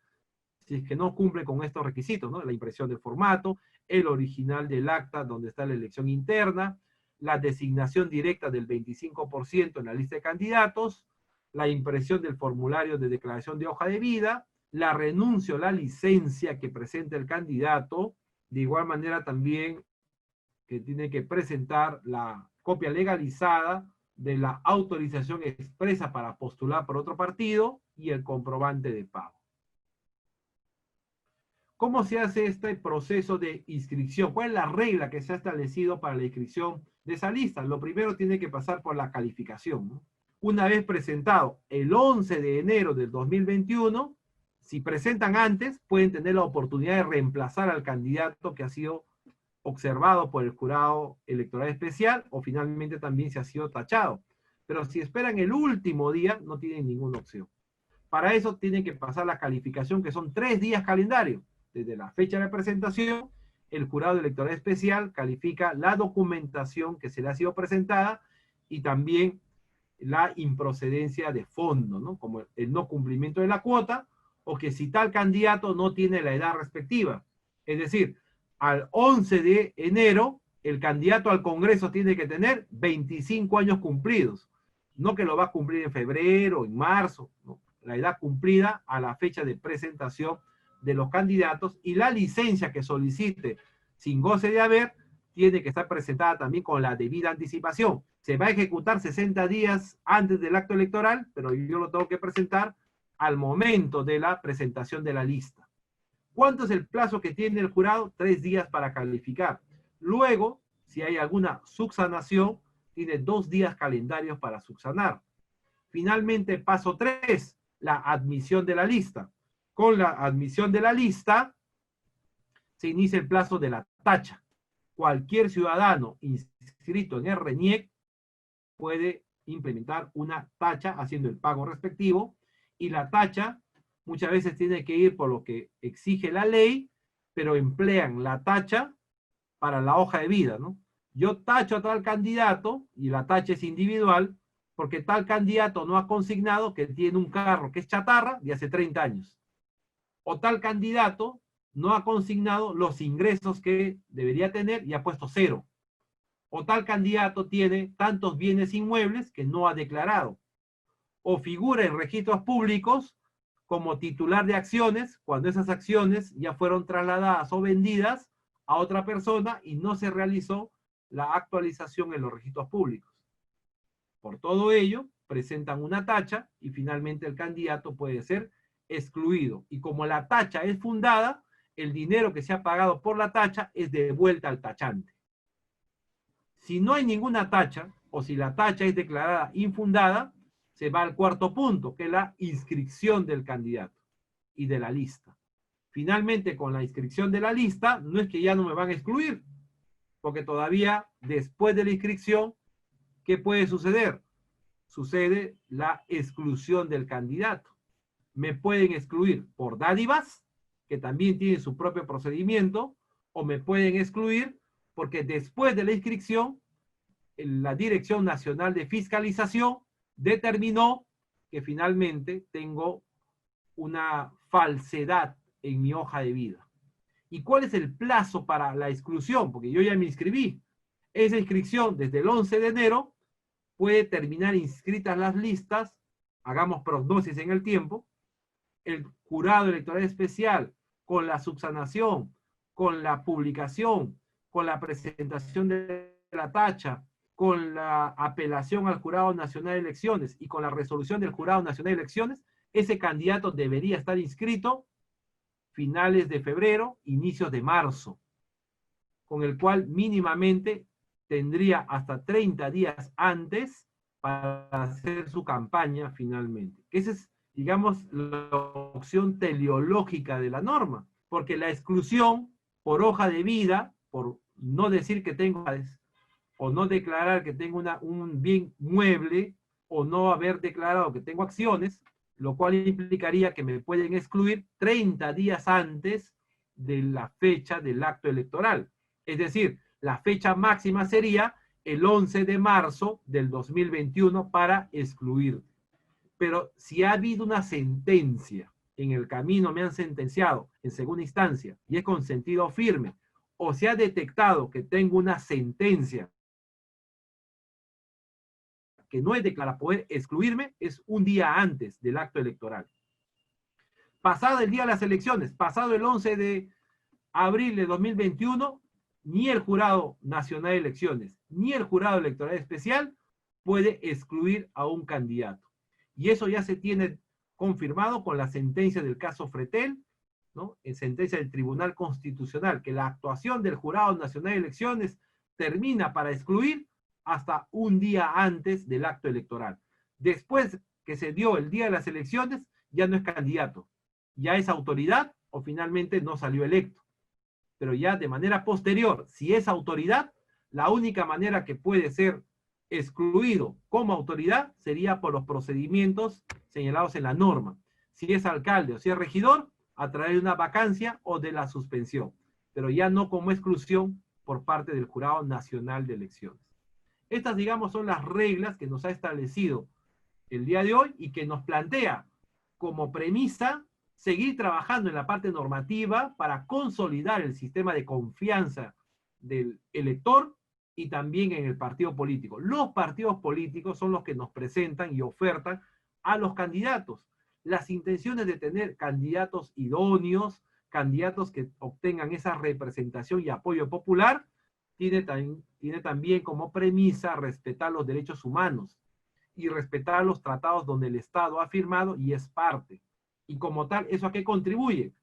si es que no cumple con estos requisitos, ¿no? La impresión del formato, el original del acta donde está la elección interna, la designación directa del 25% en la lista de candidatos, la impresión del formulario de declaración de hoja de vida, la renuncia o la licencia que presenta el candidato, de igual manera también que tiene que presentar la copia legalizada de la autorización expresa para postular por otro partido y el comprobante de pago. ¿Cómo se hace este proceso de inscripción? ¿Cuál es la regla que se ha establecido para la inscripción de esa lista? Lo primero tiene que pasar por la calificación, ¿no? Una vez presentado el 11 de enero del 2021, si presentan antes, pueden tener la oportunidad de reemplazar al candidato que ha sido observado por el jurado electoral especial o finalmente también se ha sido tachado. Pero si esperan el último día, no tienen ninguna opción. Para eso tienen que pasar la calificación, que son 3 días calendario. Desde la fecha de presentación, el jurado electoral especial califica la documentación que se le ha sido presentada y también la improcedencia de fondo, ¿no? Como el no cumplimiento de la cuota o que si tal candidato no tiene la edad respectiva. Es decir, al 11 de enero, el candidato al Congreso tiene que tener 25 años cumplidos. No que lo va a cumplir en febrero, en marzo, ¿no? La edad cumplida a la fecha de presentación de los candidatos y la licencia que solicite sin goce de haber tiene que estar presentada también con la debida anticipación. Se va a ejecutar 60 días antes del acto electoral, pero yo lo tengo que presentar al momento de la presentación de la lista. ¿Cuánto es el plazo que tiene el jurado? 3 días para calificar. Luego, si hay alguna subsanación, tiene 2 días calendarios para subsanar. Finalmente, paso 3, la admisión de la lista. Con la admisión de la lista, se inicia el plazo de la tacha. Cualquier ciudadano inscrito en el RENIEC puede implementar una tacha haciendo el pago respectivo y la tacha muchas veces tiene que ir por lo que exige la ley, pero emplean la tacha para la hoja de vida, ¿no? Yo tacho a tal candidato y la tacha es individual porque tal candidato no ha consignado que tiene un carro que es chatarra de hace 30 años. O tal candidato no ha consignado los ingresos que debería tener y ha puesto 0. O tal candidato tiene tantos bienes inmuebles que no ha declarado. O figura en registros públicos como titular de acciones cuando esas acciones ya fueron trasladadas o vendidas a otra persona y no se realizó la actualización en los registros públicos. Por todo ello, presentan una tacha y finalmente el candidato puede ser excluido. Y como la tacha es fundada, el dinero que se ha pagado por la tacha es devuelta al tachante. Si no hay ninguna tacha, o si la tacha es declarada infundada, se va al cuarto punto, que es la inscripción del candidato y de la lista. Finalmente, con la inscripción de la lista, no es que ya no me van a excluir, porque todavía después de la inscripción, ¿qué puede suceder? Sucede la exclusión del candidato. Me pueden excluir por dádivas, que también tienen su propio procedimiento, o me pueden excluir porque después de la inscripción, la Dirección Nacional de Fiscalización determinó que finalmente tengo una falsedad en mi hoja de vida. ¿Y cuál es el plazo para la exclusión? Porque yo ya me inscribí. Esa inscripción desde el 11 de enero puede terminar inscritas las listas, hagamos prognosis en el tiempo, el jurado electoral especial con la subsanación, con la publicación, con la presentación de la tacha, con la apelación al Jurado Nacional de Elecciones y con la resolución del Jurado Nacional de Elecciones, ese candidato debería estar inscrito finales de febrero, inicios de marzo, con el cual mínimamente tendría hasta 30 días antes para hacer su campaña finalmente. Esa es, digamos, la opción teleológica de la norma, porque la exclusión por hoja de vida, por no decir que tengo, o no declarar que tengo un bien mueble, o no haber declarado que tengo acciones, lo cual implicaría que me pueden excluir 30 días antes de la fecha del acto electoral. Es decir, la fecha máxima sería el 11 de marzo del 2021 para excluir. Pero si ha habido una sentencia, en el camino me han sentenciado en segunda instancia y es con sentido firme, o se ha detectado que tengo una sentencia que no es de para poder excluirme, es un día antes del acto electoral. Pasado el día de las elecciones, pasado el 11 de abril de 2021, ni el Jurado Nacional de Elecciones, ni el Jurado Electoral Especial puede excluir a un candidato. Y eso ya se tiene confirmado con la sentencia del caso Fretel, ¿no? En sentencia del Tribunal Constitucional, que la actuación del Jurado Nacional de Elecciones termina para excluir hasta un día antes del acto electoral. Después que se dio el día de las elecciones, ya no es candidato, ya es autoridad o finalmente no salió electo. Pero ya de manera posterior, si es autoridad, la única manera que puede ser excluido como autoridad sería por los procedimientos señalados en la norma. Si es alcalde o si es regidor, a través de una vacancia o de la suspensión, pero ya no como exclusión por parte del Jurado Nacional de Elecciones. Estas, digamos, son las reglas que nos ha establecido el día de hoy y que nos plantea como premisa seguir trabajando en la parte normativa para consolidar el sistema de confianza del elector y también en el partido político. Los partidos políticos son los que nos presentan y ofertan a los candidatos. Las intenciones de tener candidatos idóneos, candidatos que obtengan esa representación y apoyo popular, tiene también como premisa respetar los derechos humanos y respetar los tratados donde el Estado ha firmado y es parte. Y como tal, ¿eso a qué contribuye?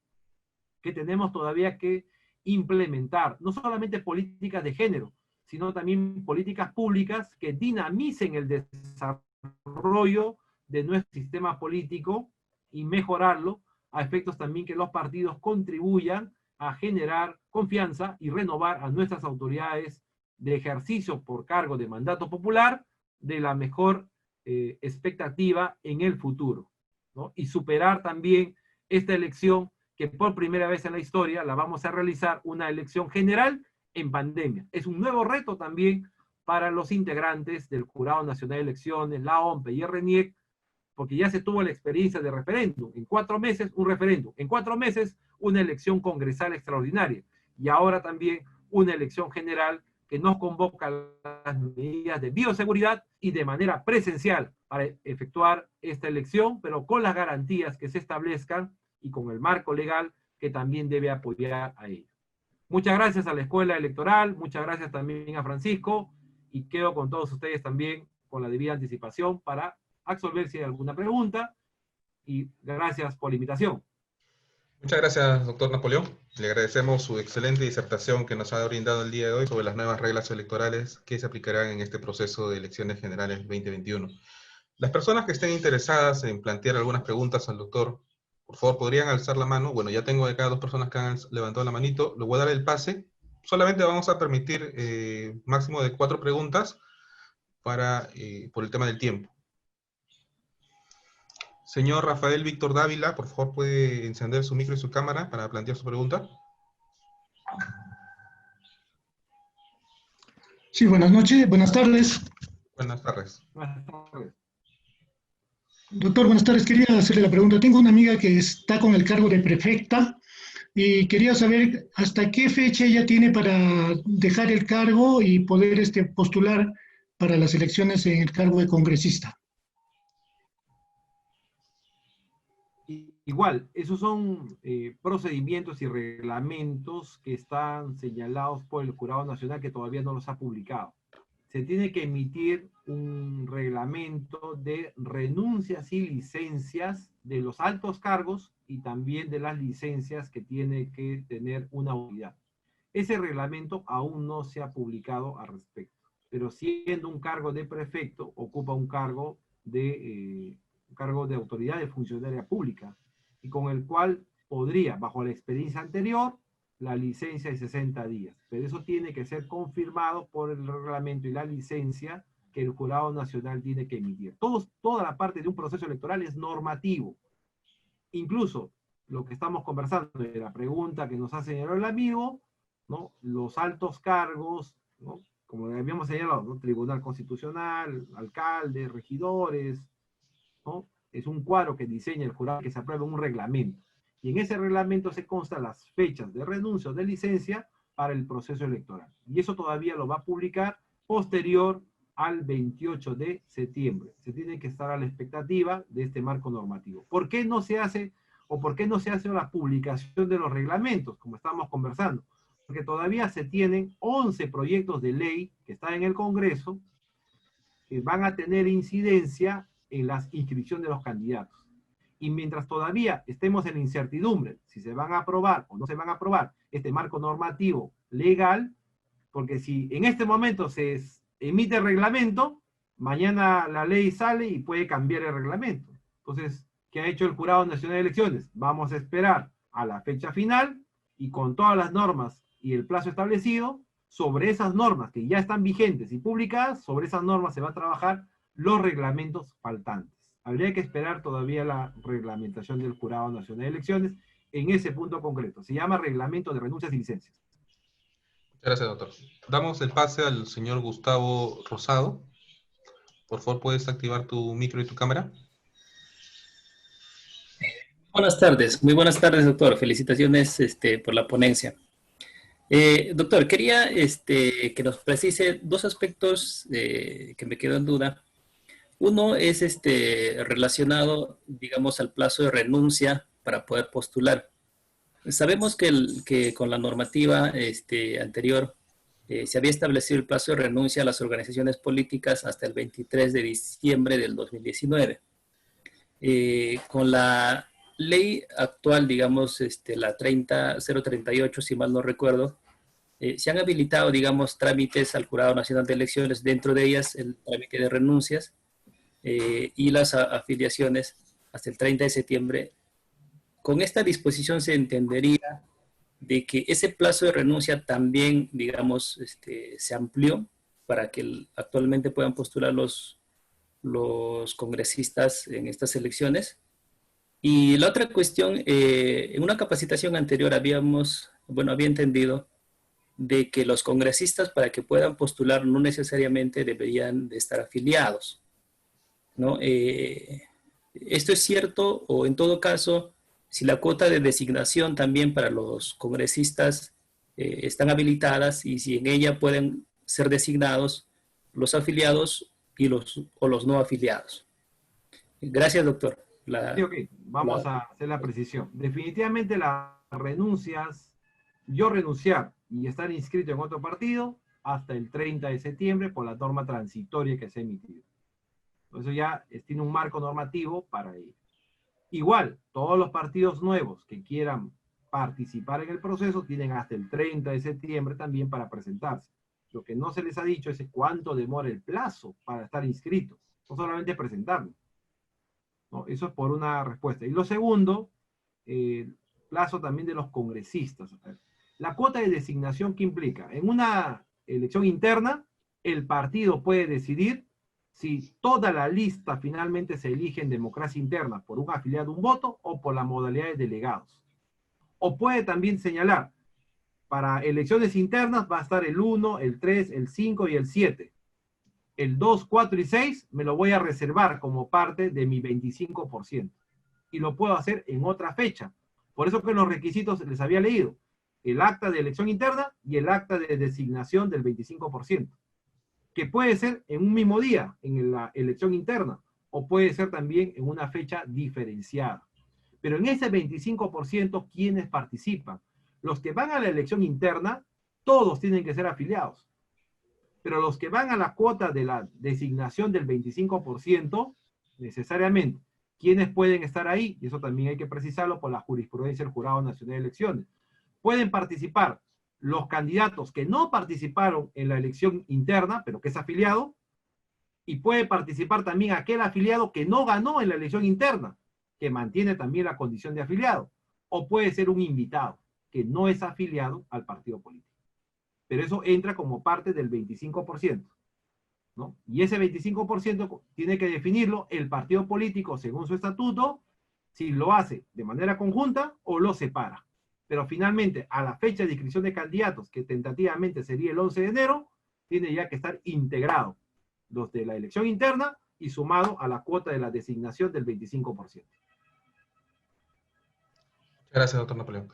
Que tenemos todavía que implementar, no solamente políticas de género, sino también políticas públicas que dinamicen el desarrollo de nuestro sistema político y mejorarlo, a efectos también que los partidos contribuyan a generar confianza y renovar a nuestras autoridades de ejercicio por cargo de mandato popular de la mejor expectativa en el futuro, ¿no? Y superar también esta elección que por primera vez en la historia la vamos a realizar una elección general en pandemia. Es un nuevo reto también para los integrantes del Jurado Nacional de Elecciones, la OMPE y el RENIEC, porque ya se tuvo la experiencia de referéndum. En 4 meses, un referéndum. En 4 meses, una elección congresal extraordinaria. Y ahora también una elección general que nos convoca las medidas de bioseguridad y de manera presencial para efectuar esta elección, pero con las garantías que se establezcan y con el marco legal que también debe apoyar a ello. Muchas gracias a la Escuela Electoral, muchas gracias también a Francisco, y quedo con todos ustedes también con la debida anticipación para absolver si hay alguna pregunta, y gracias por la invitación. Muchas gracias, doctor Napoleón. Le agradecemos su excelente disertación que nos ha brindado el día de hoy sobre las nuevas reglas electorales que se aplicarán en este proceso de elecciones generales 2021. Las personas que estén interesadas en plantear algunas preguntas al doctor, por favor, podrían alzar la mano. Bueno, ya tengo acá 2 personas que han levantado la manito. Le voy a dar el pase. Solamente vamos a permitir máximo de 4 preguntas por el tema del tiempo. Señor Rafael Víctor Dávila, por favor, puede encender su micro y su cámara para plantear su pregunta. Sí, buenas noches, buenas tardes. Buenas tardes. Buenas tardes. Doctor, buenas tardes. Quería hacerle la pregunta. Tengo una amiga que está con el cargo de prefecta y quería saber hasta qué fecha ella tiene para dejar el cargo y poder postular para las elecciones en el cargo de congresista. Igual, esos son procedimientos y reglamentos que están señalados por el Jurado Nacional, que todavía no los ha publicado. Se tiene que emitir un reglamento de renuncias y licencias de los altos cargos y también de las licencias que tiene que tener una unidad. Ese reglamento aún no se ha publicado al respecto, pero siendo un cargo de prefecto, ocupa un cargo de autoridad de funcionaria pública, y con el cual podría, bajo la experiencia anterior, la licencia de 60 días. Pero eso tiene que ser confirmado por el reglamento y la licencia que el Jurado Nacional tiene que emitir. Toda la parte de un proceso electoral es normativo. Incluso lo que estamos conversando, de la pregunta que nos ha señalado el amigo, ¿no? Los altos cargos, ¿no? Como habíamos señalado, ¿no? Tribunal Constitucional, alcaldes, regidores, ¿no? Es un cuadro que diseña el jurado, que se aprueba un reglamento. Y en ese reglamento se constan las fechas de renuncia o de licencia para el proceso electoral. Y eso todavía lo va a publicar posterior al 28 de septiembre. Se tiene que estar a la expectativa de este marco normativo. ¿Por qué no se hace la publicación de los reglamentos, como estamos conversando? Porque todavía se tienen 11 proyectos de ley que están en el Congreso que van a tener incidencia en las inscripciones de los candidatos. Y mientras todavía estemos en incertidumbre si se van a aprobar o no se van a aprobar este marco normativo legal, porque si en este momento se emite el reglamento, mañana la ley sale y puede cambiar el reglamento. Entonces, ¿qué ha hecho el Jurado Nacional de Elecciones? Vamos a esperar a la fecha final y con todas las normas y el plazo establecido, sobre esas normas que ya están vigentes y publicadas, sobre esas normas se va a trabajar los reglamentos faltantes. Habría que esperar todavía la reglamentación del Jurado Nacional de Elecciones en ese punto concreto. Se llama Reglamento de Renuncias y Licencias. Gracias, doctor. Damos el pase al señor Gustavo Rosado. Por favor, ¿puedes activar tu micro y tu cámara? Buenas tardes, muy buenas tardes, doctor. Felicitaciones por la ponencia. Doctor, quería que nos precise 2 aspectos que me quedan en duda. Uno es relacionado, digamos, al plazo de renuncia para poder postular. Sabemos que con la normativa anterior se había establecido el plazo de renuncia a las organizaciones políticas hasta el 23 de diciembre del 2019. Con la ley actual, digamos, la 038, si mal no recuerdo, se han habilitado, digamos, trámites al Jurado Nacional de Elecciones, dentro de ellas el trámite de renuncias y las afiliaciones hasta el 30 de septiembre. Con esta disposición se entendería de que ese plazo de renuncia también, digamos, se amplió para que actualmente puedan postular los congresistas en estas elecciones. Y la otra cuestión, en una capacitación anterior había entendido de que los congresistas, para que puedan postular, no necesariamente deberían de estar afiliados, ¿no? ¿Esto es cierto o en todo caso, si la cuota de designación también para los congresistas están habilitadas y si en ella pueden ser designados los afiliados y los no afiliados? Gracias, doctor. Sí, ok, vamos a hacer la precisión. Definitivamente las renuncias, yo renunciar y estar inscrito en otro partido hasta el 30 de septiembre por la norma transitoria que se ha emitido. Eso ya tiene un marco normativo para ello. Igual, todos los partidos nuevos que quieran participar en el proceso tienen hasta el 30 de septiembre también para presentarse. Lo que no se les ha dicho es cuánto demora el plazo para estar inscritos, no solamente presentarlo. ¿No? Eso es por una respuesta. Y lo segundo, plazo también de los congresistas. La cuota de designación, ¿qué implica? En una elección interna, el partido puede decidir si toda la lista finalmente se elige en democracia interna por un afiliado un voto o por la modalidad de delegados. O puede también señalar, para elecciones internas va a estar el 1, el 3, el 5 y el 7. El 2, 4 y 6 me lo voy a reservar como parte de mi 25%. Y lo puedo hacer en otra fecha. Por eso que los requisitos les había leído. El acta de elección interna y el acta de designación del 25%. Que puede ser en un mismo día, en la elección interna, o puede ser también en una fecha diferenciada. Pero en ese 25%, ¿quiénes participan? Los que van a la elección interna, todos tienen que ser afiliados. Pero los que van a la cuota de la designación del 25%, necesariamente, ¿quiénes pueden estar ahí? Y eso también hay que precisarlo por la jurisprudencia del Jurado Nacional de Elecciones. Pueden participar los candidatos que no participaron en la elección interna, pero que es afiliado, y puede participar también aquel afiliado que no ganó en la elección interna, que mantiene también la condición de afiliado, o puede ser un invitado, que no es afiliado al partido político. Pero eso entra como parte del 25%, ¿no? Y ese 25% tiene que definirlo el partido político según su estatuto, si lo hace de manera conjunta o lo separa. Pero finalmente, a la fecha de inscripción de candidatos, que tentativamente sería el 11 de enero, tiene ya que estar integrado los de la elección interna y sumado a la cuota de la designación del 25%. Gracias, doctor Napoleón.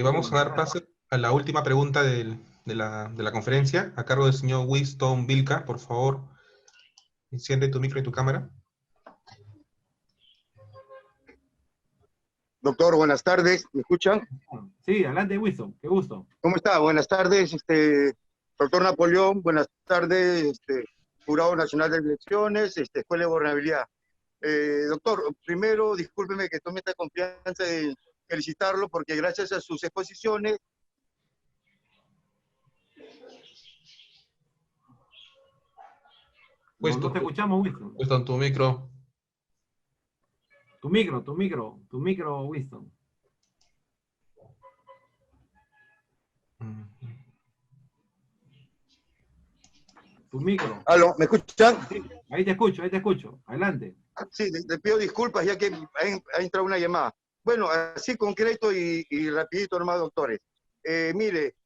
Vamos a dar paso a la última pregunta de la conferencia, a cargo del señor Winston Vilca. Por favor, enciende tu micro y tu cámara. Doctor, buenas tardes. ¿Me escuchan? Sí, adelante, Winston. Qué gusto. ¿Cómo está? Buenas tardes, doctor Napoleón. Buenas tardes, Jurado Nacional de Elecciones, Escuela de Gobernabilidad. Doctor, primero, discúlpeme que tome esta confianza de felicitarlo porque gracias a sus exposiciones No te escuchamos, Winston. Winston, tu micro. Tu micro, Winston. Tu micro. ¿Aló? ¿Me escuchan? Sí, ahí te escucho. Adelante. Sí, le pido disculpas ya que ha entrado una llamada. Bueno, así concreto y rapidito, hermanos doctores. Mire,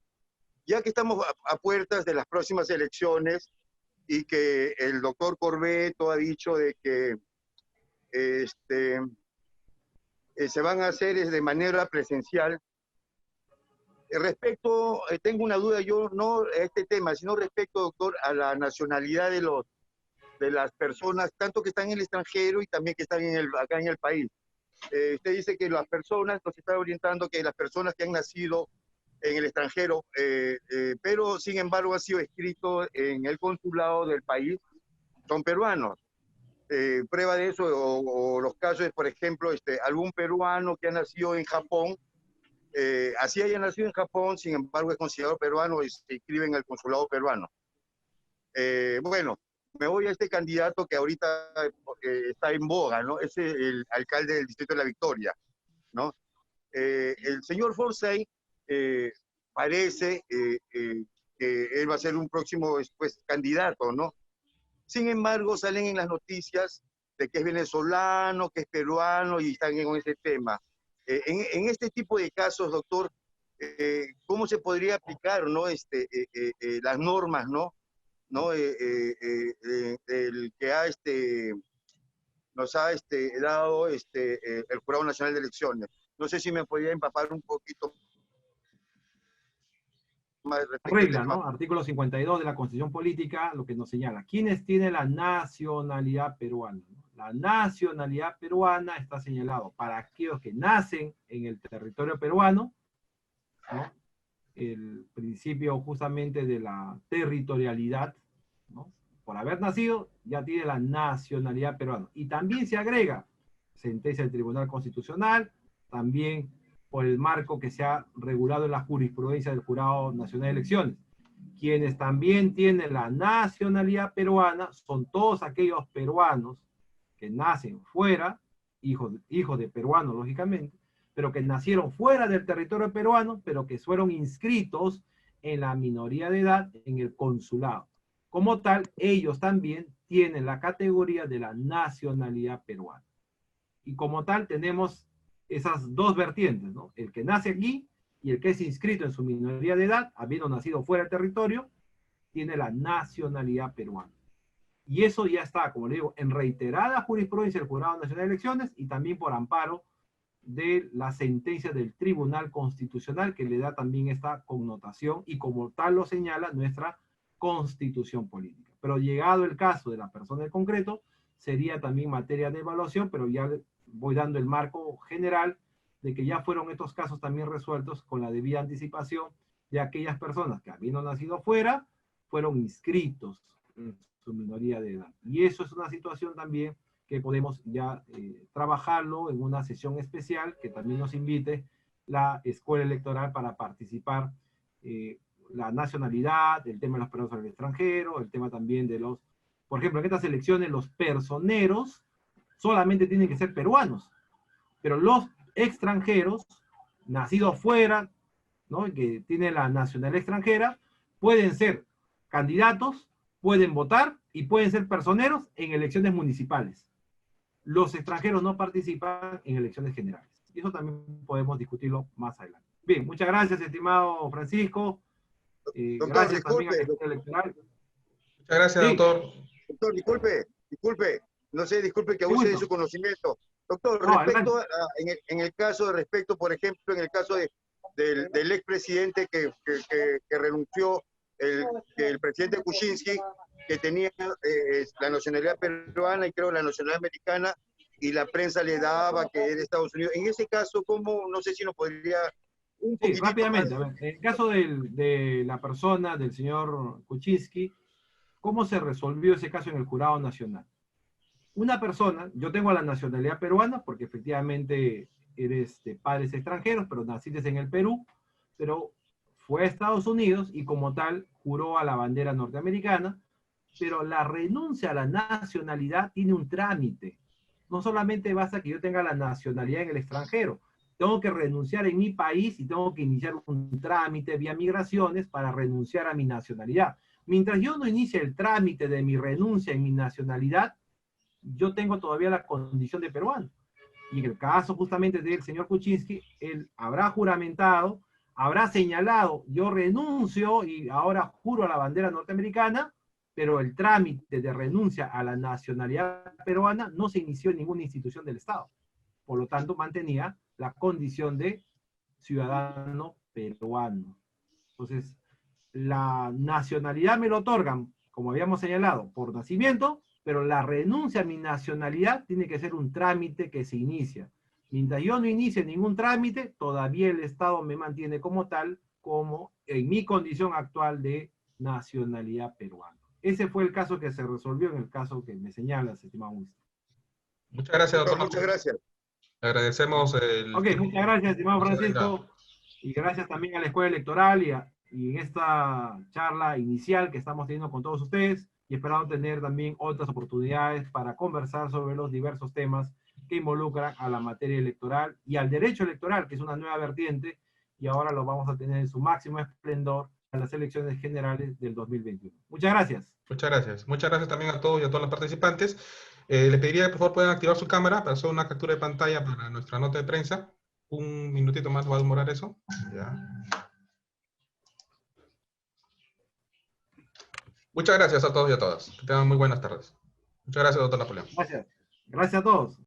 ya que estamos a puertas de las próximas elecciones y que el doctor Corbeto ha dicho de que se van a hacer de manera presencial. Respecto, tengo una duda yo, no a este tema, sino respecto, doctor, a la nacionalidad de las personas, tanto que están en el extranjero y también que están acá en el país. Usted dice que las personas, nos está orientando que las personas que han nacido en el extranjero, pero sin embargo han sido inscritos en el consulado del país, son peruanos. Prueba de eso, o los casos, por ejemplo, algún peruano que ha nacido en Japón, así haya nacido en Japón, sin embargo es considerado peruano y se inscribe en el consulado peruano. Bueno, me voy a este candidato que ahorita está en boga, ¿no? Es el alcalde del Distrito de la Victoria, ¿no? El señor Forsyth parece que él va a ser un próximo candidato, ¿no? Sin embargo, salen en las noticias de que es venezolano, que es peruano y están en ese tema. En este tipo de casos, doctor, ¿cómo se podría aplicar, ¿no? Las normas, ¿no? El que ha nos ha dado el Jurado Nacional de Elecciones. No sé si me podría empapar un poquito más respecto al Regla, tema. ¿no? Artículo 52 de la Constitución Política, lo que nos señala. ¿Quiénes tienen la nacionalidad peruana? La nacionalidad peruana está señalado para aquellos que nacen en el territorio peruano, ¿no? El principio justamente de la territorialidad, ¿no? Por haber nacido, ya tiene la nacionalidad peruana. Y también se agrega sentencia del Tribunal Constitucional, también por el marco que se ha regulado en la jurisprudencia del Jurado Nacional de Elecciones. Quienes también tienen la nacionalidad peruana son todos aquellos peruanos que nacen fuera, hijos de peruanos, lógicamente, pero que nacieron fuera del territorio peruano, pero que fueron inscritos en la minoría de edad en el consulado. Como tal, ellos también tienen la categoría de la nacionalidad peruana. Y como tal, tenemos esas dos vertientes, ¿no? El que nace aquí y el que es inscrito en su minoría de edad, habiendo nacido fuera del territorio, tiene la nacionalidad peruana. Y eso ya está, como le digo, en reiterada jurisprudencia del Jurado Nacional de Elecciones y también por amparo de la sentencia del Tribunal Constitucional que le da también esta connotación y como tal lo señala nuestra Constitución Política. Pero llegado el caso de la persona en concreto, sería también materia de evaluación, pero ya voy dando el marco general de que ya fueron estos casos también resueltos con la debida anticipación de aquellas personas que habiendo nacido fuera, fueron inscritos en su minoría de edad. Y eso es una situación también que podemos ya trabajarlo en una sesión especial que también nos invite la Escuela Electoral para participar la nacionalidad, el tema de los peruanos en el extranjero, el tema también de los, por ejemplo, en estas elecciones los personeros solamente tienen que ser peruanos, pero los extranjeros, nacidos fuera, ¿no? Que tienen la nacionalidad extranjera, pueden ser candidatos, pueden votar y pueden ser personeros en elecciones municipales. Los extranjeros no participan en elecciones generales. Y eso también podemos discutirlo más adelante. Bien, muchas gracias, estimado Francisco. Doctor, Gracias disculpe, también a la Escuela Electoral. Muchas gracias, Sí. doctor. Doctor, disculpe, no sé, disculpe que Sí, abuse de bueno. su conocimiento. Doctor, No, respecto en el caso, por ejemplo, en el caso del expresidente que renunció, el presidente Kuczynski, que tenía la nacionalidad peruana y creo la nacionalidad americana, y la prensa le daba que era de Estados Unidos. En ese caso, ¿cómo? No sé si nos podría un Sí, poquitito rápidamente. más. A ver, en el caso de la persona, del señor Kuczynski, ¿cómo se resolvió ese caso en el Jurado Nacional? Una persona, yo tengo la nacionalidad peruana porque efectivamente eres de padres extranjeros, pero naciste en el Perú, pero fue a Estados Unidos y como tal juró a la bandera norteamericana, pero la renuncia a la nacionalidad tiene un trámite. No solamente basta que yo tenga la nacionalidad en el extranjero, tengo que renunciar en mi país y tengo que iniciar un trámite vía migraciones para renunciar a mi nacionalidad. Mientras yo no inicie el trámite de mi renuncia en mi nacionalidad, yo tengo todavía la condición de peruano. Y en el caso justamente del señor Kuczynski, él habrá juramentado, habrá señalado, yo renuncio y ahora juro a la bandera norteamericana, pero el trámite de renuncia a la nacionalidad peruana no se inició en ninguna institución del Estado. Por lo tanto, mantenía la condición de ciudadano peruano. Entonces, la nacionalidad me lo otorgan, como habíamos señalado, por nacimiento, pero la renuncia a mi nacionalidad tiene que ser un trámite que se inicia. Mientras yo no inicie ningún trámite, todavía el Estado me mantiene como tal, como en mi condición actual de nacionalidad peruana. Ese fue el caso que se resolvió en el caso que me señalas, estimado ministro. Muchas gracias, Doctor, doctor. muchas gracias. Le agradecemos el Ok, tiempo muchas gracias, estimado que nos ha Francisco. brindado. Y gracias también a la Escuela Electoral y en esta charla inicial que estamos teniendo con todos ustedes y esperando tener también otras oportunidades para conversar sobre los diversos temas que involucran a la materia electoral y al derecho electoral, que es una nueva vertiente y ahora lo vamos a tener en su máximo esplendor a las elecciones generales del 2021. Muchas gracias. Muchas gracias. Muchas gracias también a todos y a todos los participantes. Les pediría que por favor puedan activar su cámara para hacer una captura de pantalla para nuestra nota de prensa. Un minutito más va a demorar eso. Ya. Muchas gracias a todos y a todas. Que tengan muy buenas tardes. Muchas gracias, doctor Napoleón. Gracias. Gracias a todos.